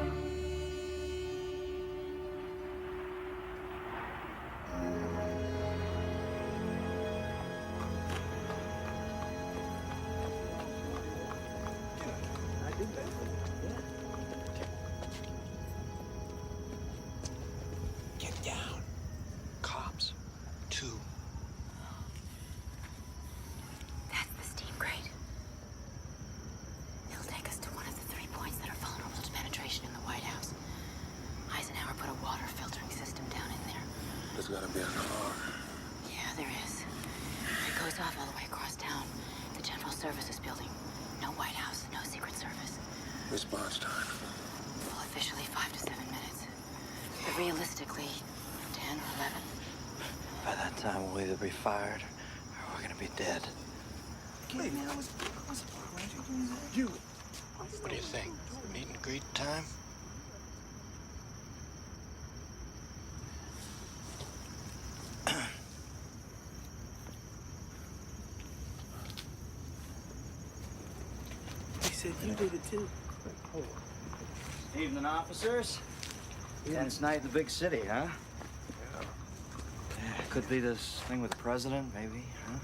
Get down. Cops. 2. That's the steam crate. It'll take us to one of the 3 points that are vulnerable to penetration in the White House. Eisenhower put a water filtering system down in there. There's gotta be a car. Yeah, there is. It goes off all the way across town. The General Services Building. No White House, no Secret Service. Response time. Well, officially 5 to 7 minutes. But realistically, 10 or 11. By that time, we'll either be fired or we're gonna be dead. You. What do you think? Meet and greet time? He said you did it too. Evening, officers. Tense night in the big city, huh? Yeah, could be this thing with the president, maybe, huh?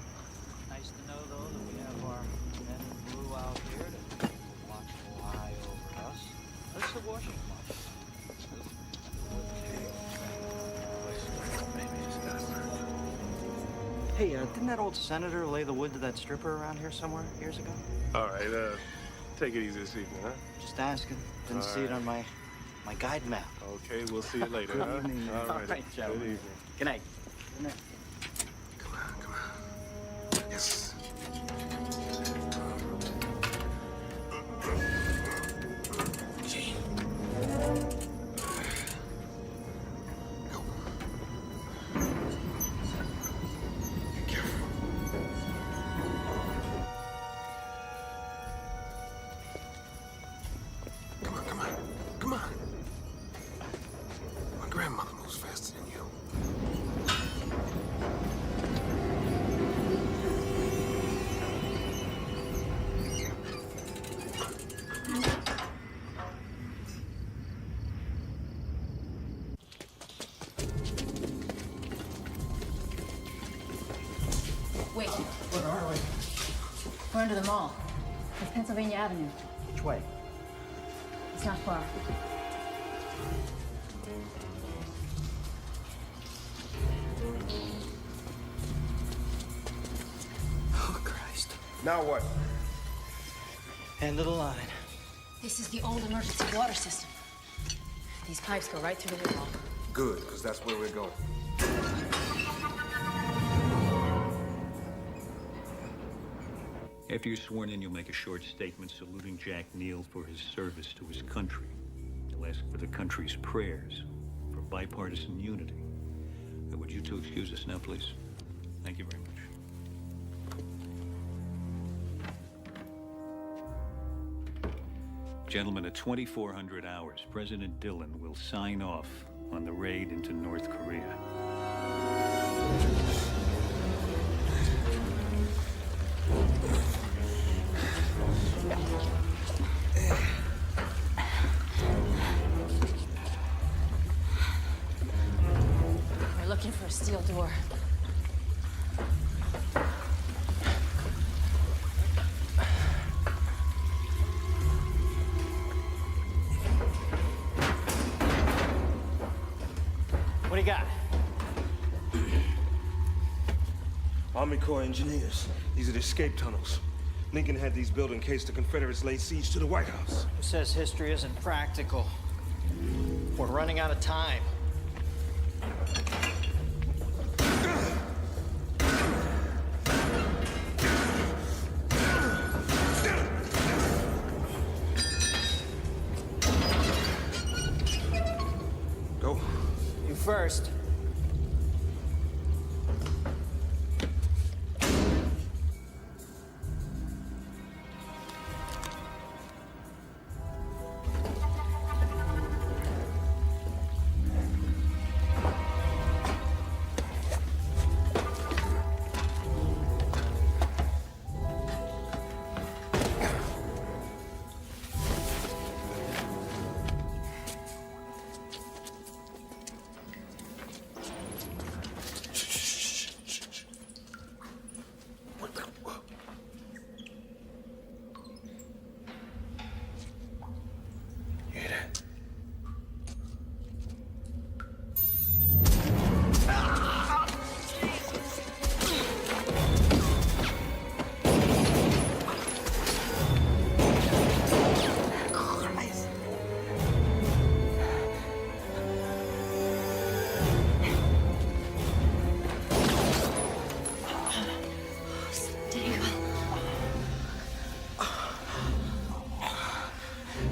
Nice to know, though, that we have our men in blue out here to watch and lie over us. That's the Washington office. Hey, didn't that old senator lay the wood to that stripper around here somewhere years ago? All right, take it easy this evening, huh? Just asking. Didn't All see it right. on my guide map. Okay, we'll see you later, huh? All right, gentlemen. Good evening. Good night. Good night. Yes. Come on. My grandmother moves faster than you. Wait. Where are we? We're under the mall. It's Pennsylvania Avenue. Which way? It's not far. Oh, Christ. Now what? End of the line. This is the old emergency water system. These pipes go right through the wall. Good, because that's where we're going. After you're sworn in, you'll make a short statement saluting Jack Neal for his service to his country. You'll ask for the country's prayers for bipartisan unity. Would you two excuse us now, please? Thank you very much. Gentlemen, at 2400 hours, President Dillon will sign off on the raid into North Korea. concealed door. What do you got? Army Corps engineers. These are the escape tunnels. Lincoln had these built in case the Confederates laid siege to the White House. Who says history isn't practical? We're running out of time. Go. You first.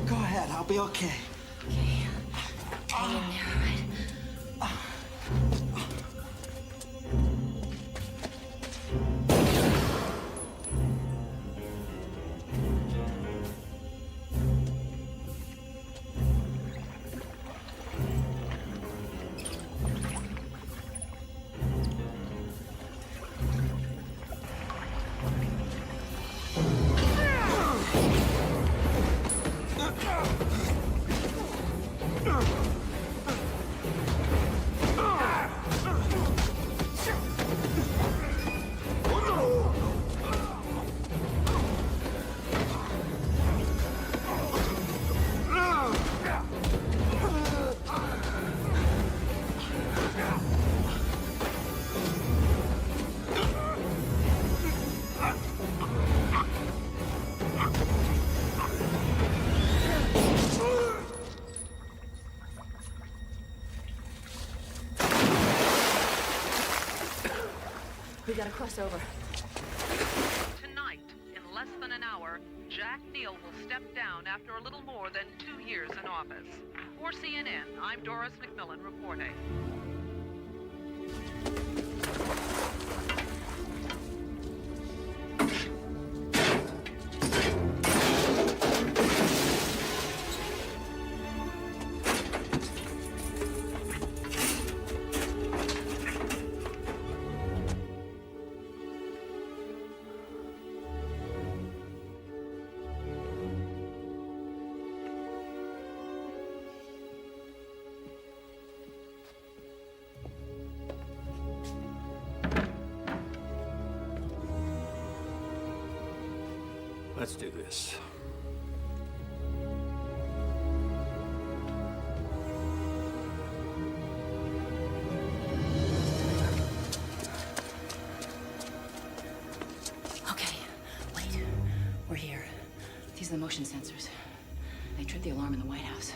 Go ahead, I'll be okay. Hang in there, all right? We gotta cross over. Tonight, in less than an hour, Jack Neal will step down after a little more than 2 years in office. For CNN, I'm Doris McMillan reporting. Let's do this. Okay, wait. We're here. These are the motion sensors. They tripped the alarm in the White House.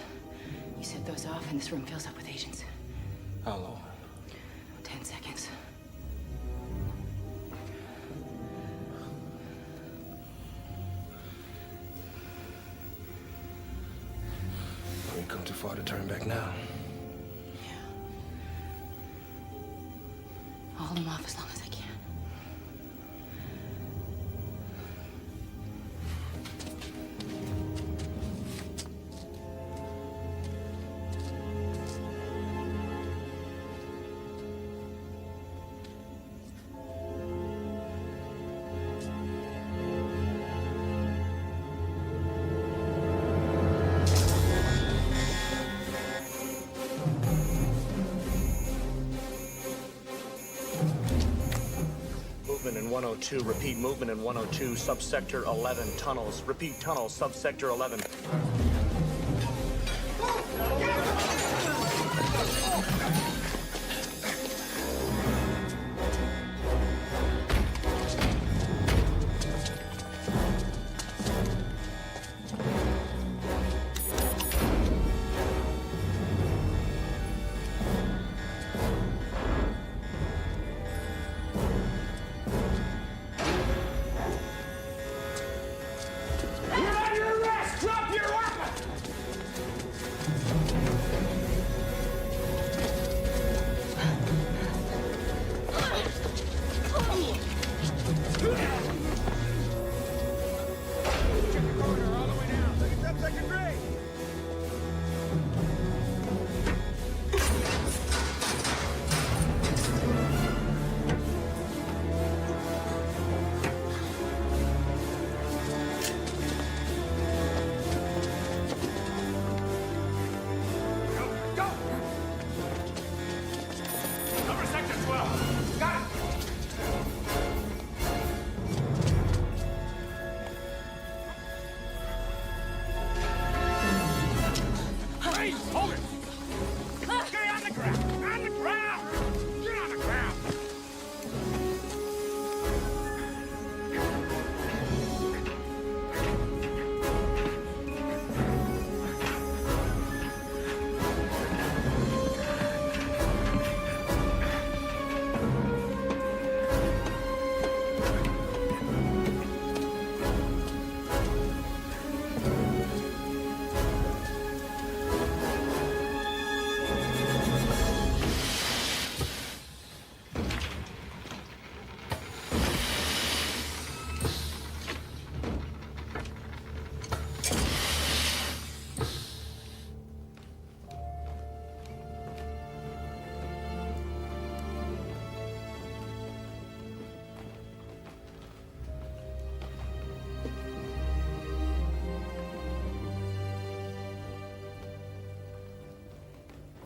You set those off, and this room fills up with agents. How long? 10 seconds. We come too far to turn back now. I'll hold them off as long as I can. in 102. Repeat, movement in 102, subsector 11, tunnels. Repeat, tunnels, subsector 11.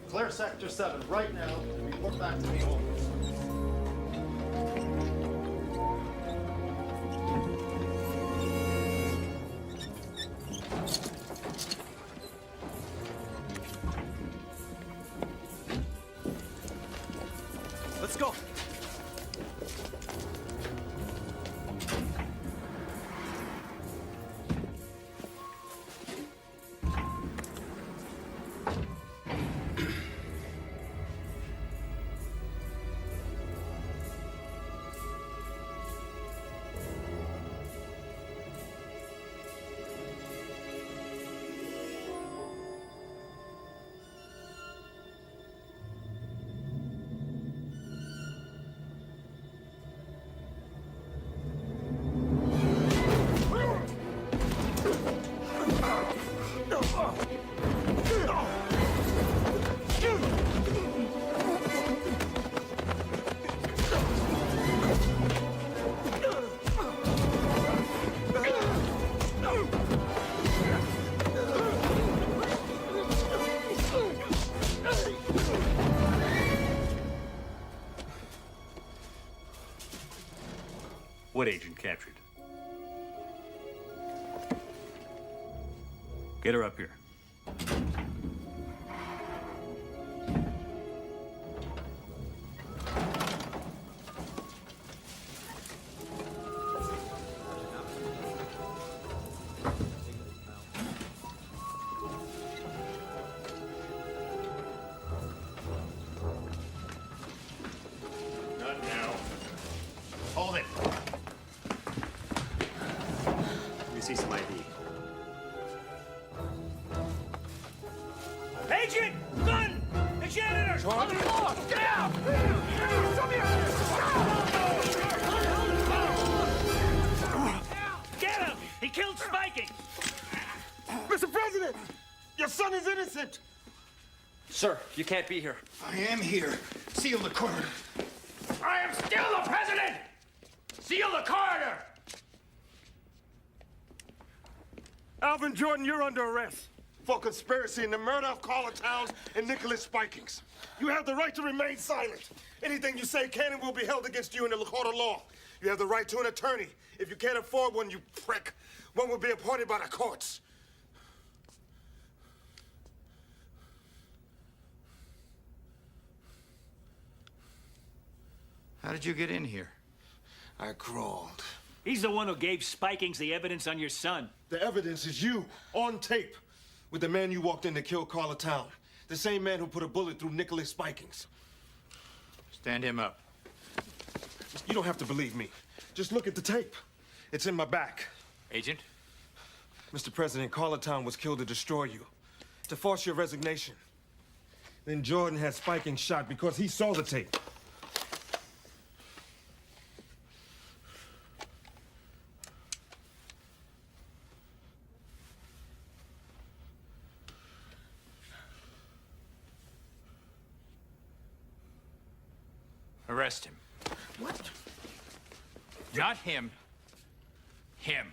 Clear Sector 7 right now and report back to me always. Let's go. What agent captured? Get her up here. Not now. Hold it. Let me see some ID. Agent! Gun! The janitor! On the floor! Get out! Get him! He killed Spiking! Mr. President, your son is innocent. Sir, you can't be here. I am here. Seal the corridor. I am still the president! Seal the corridor! Alvin Jordan, you're under arrest for conspiracy in the murder of Carla Towns and Nicholas Spikings. You have the right to remain silent. Anything you say can and will be held against you in the court of law. You have the right to an attorney. If you can't afford one, you prick, one will be appointed by the courts. How did you get in here? I crawled. He's the one who gave Spikings the evidence on your son. The evidence is you, on tape, with the man you walked in to kill Carla Town. The same man who put a bullet through Nicholas Spikings. Stand him up. You don't have to believe me. Just look at the tape. It's in my back. Agent? Mr. President, Carla Town was killed to destroy you, to force your resignation. Then Jordan had Spikings shot because he saw the tape. Arrest him. What? Not him. Him.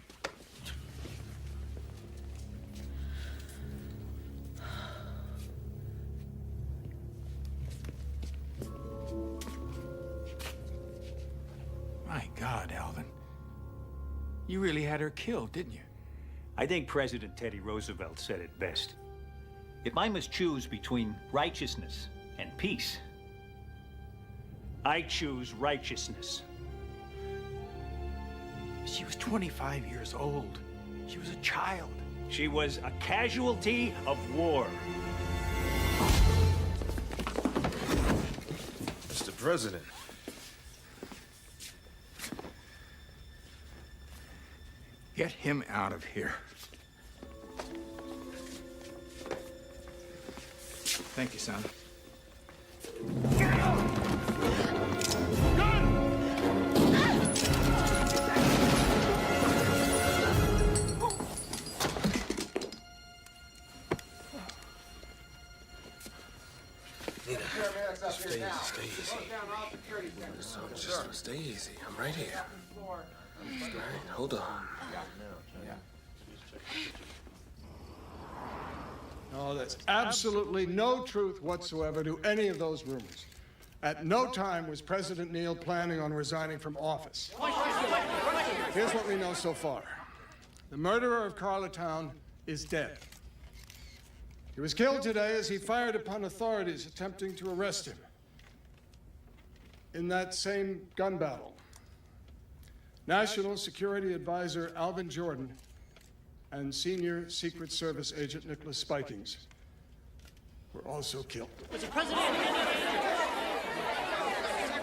My God, Alvin. You really had her killed, didn't you? I think President Teddy Roosevelt said it best. If I must choose between righteousness and peace, I choose righteousness. She was 25 years old. She was a child. She was a casualty of war. Mr. President. Get him out of here. Thank you, son. Stay easy. I'm right here. All right, hold on. No, there's absolutely no truth whatsoever to any of those rumors. At no time was President Neal planning on resigning from office. Here's what we know so far. The murderer of Carla Town is dead. He was killed today as he fired upon authorities attempting to arrest him. In that same gun battle, National Security Advisor Alvin Jordan and Senior Secret Service Agent Nicholas Spikings were also killed. Mr. President!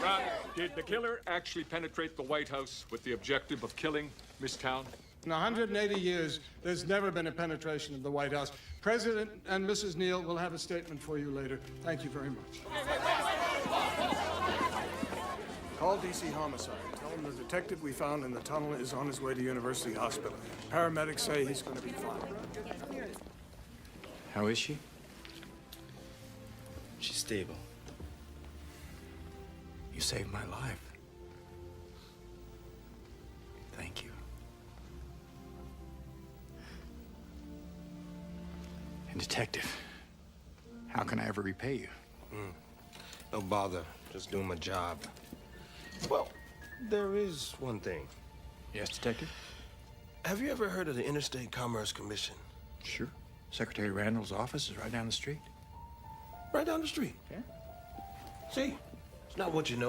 Ron, did the killer actually penetrate the White House with the objective of killing Miss Town? In 180 years, there's never been a penetration of the White House. President and Mrs. Neal will have a statement for you later. Thank you very much. Call DC Homicide. Tell them the detective we found in the tunnel is on his way to University Hospital. Paramedics say he's going to be fine. How is she? She's stable. You saved my life. Thank you. And Detective, how can I ever repay you? No bother. Just doing my job. Well, there is one thing. Yes, Detective? Have you ever heard of the Interstate Commerce Commission? Sure. Secretary Randall's office is right down the street. Right down the street. Yeah. See, it's not what you know.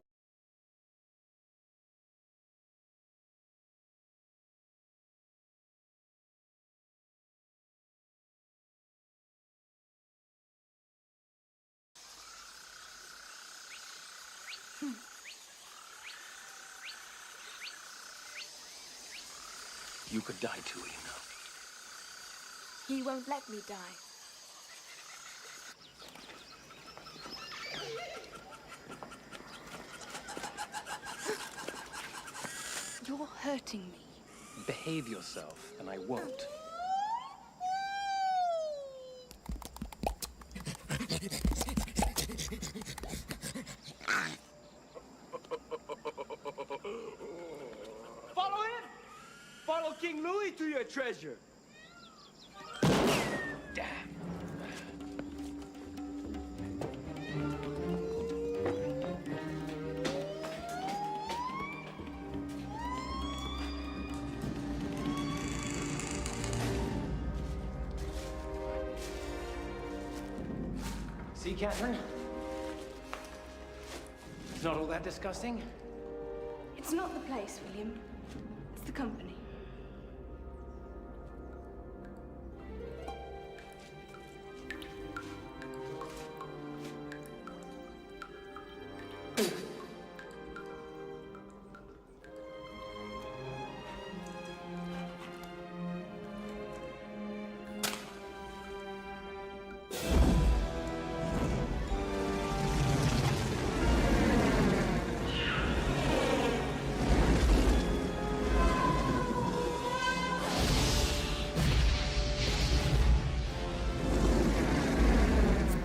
You could die too, you know. He won't let me die. You're hurting me. Behave yourself, and I won't. Follow him! Follow King Louis to your treasure. See, Catherine? It's not all that disgusting. It's not the place, William. It's the company.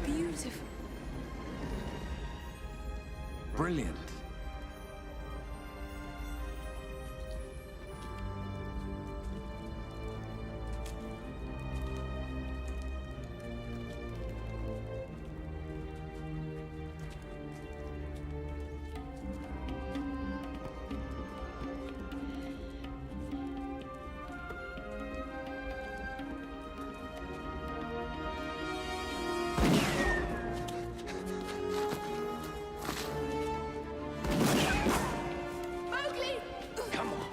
Beautiful. Brilliant. Mowgli! Come on.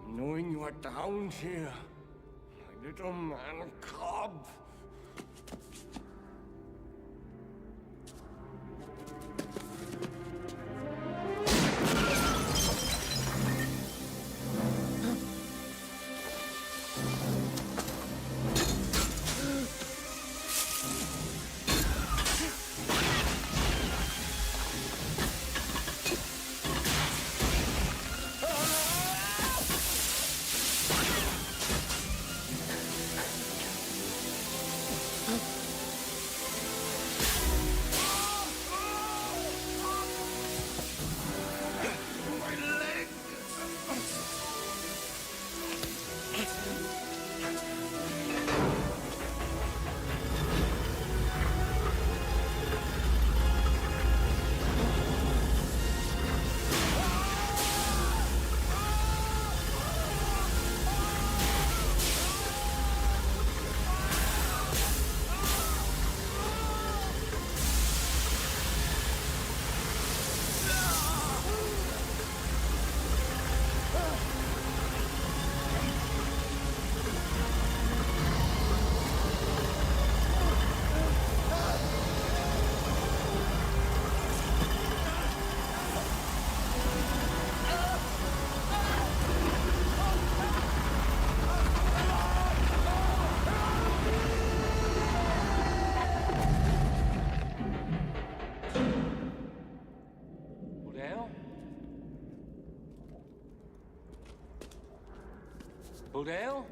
Knowing you are down here, my little man cub. Budale?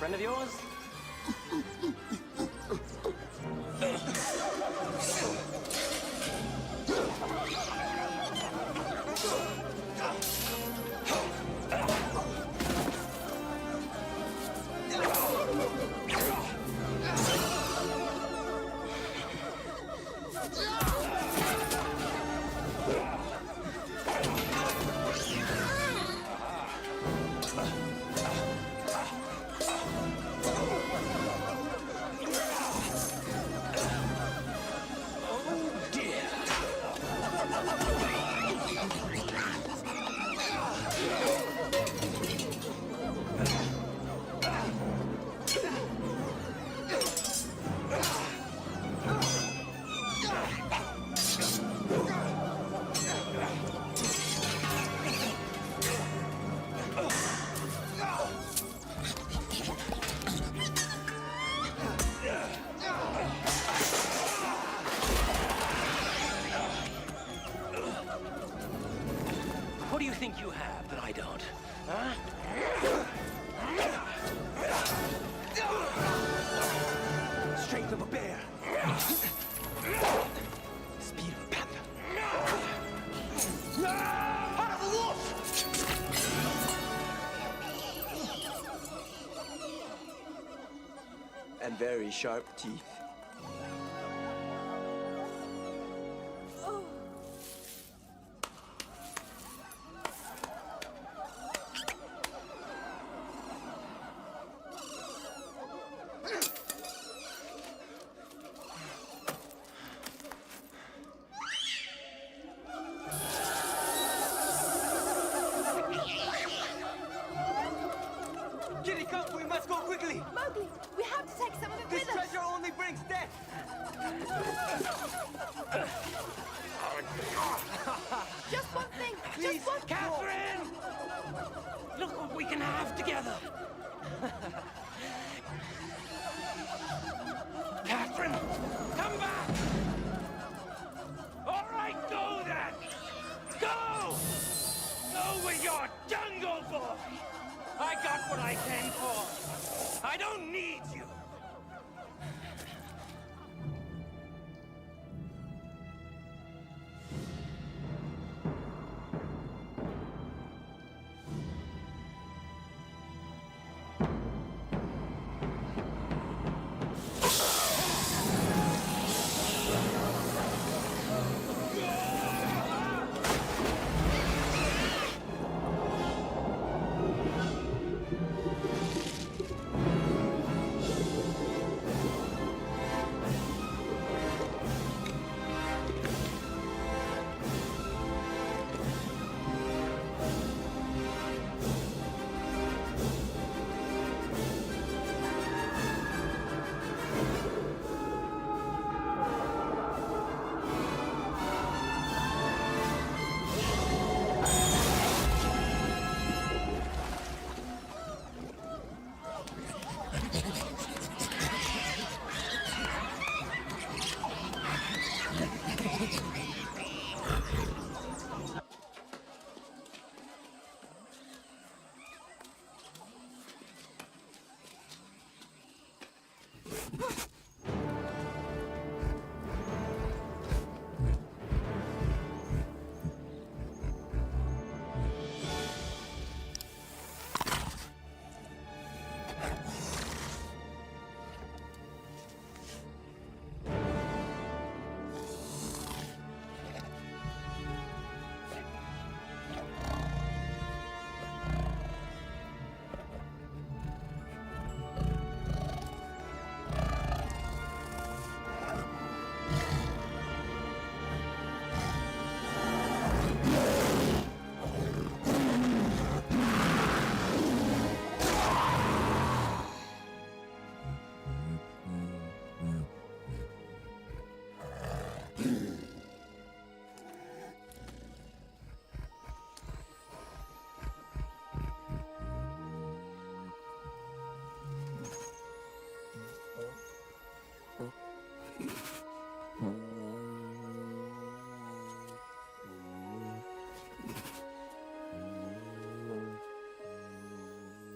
friend of yours? What do you think you have that I don't? Huh? Strength of a bear. Speed of a panther. Heart of a wolf! And very sharp teeth. Kitty, come! We must go quickly! Mowgli, we have to take some of it This with us. treasure only brings death! Just one thing. Please, Just one. Catherine! Look what we can have together! Catherine, come back! All right, go then! Go! Go with your jungle boy! I got what I came for! I don't need you!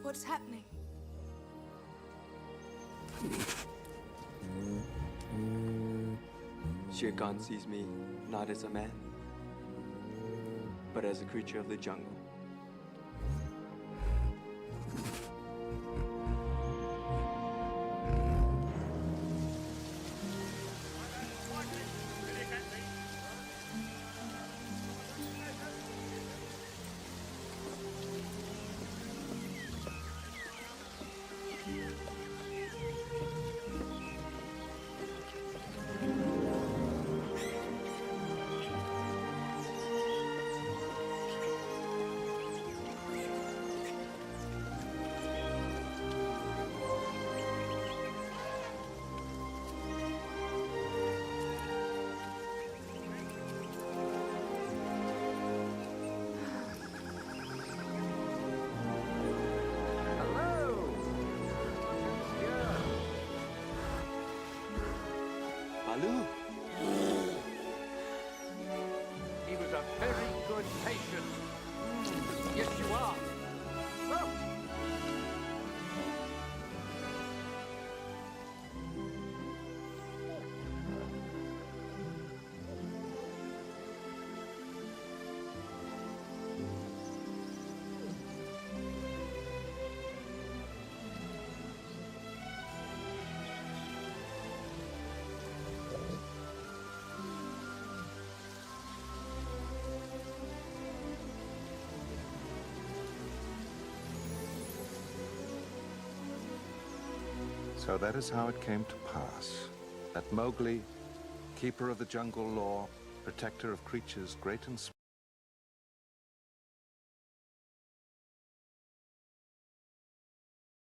What's happening? Shere Khan sees me not as a man, but as a creature of the jungle. Baloo! He was a very good patient. Yes, you are. Oh. So that is how it came to pass that Mowgli, keeper of the jungle law, protector of creatures great and small,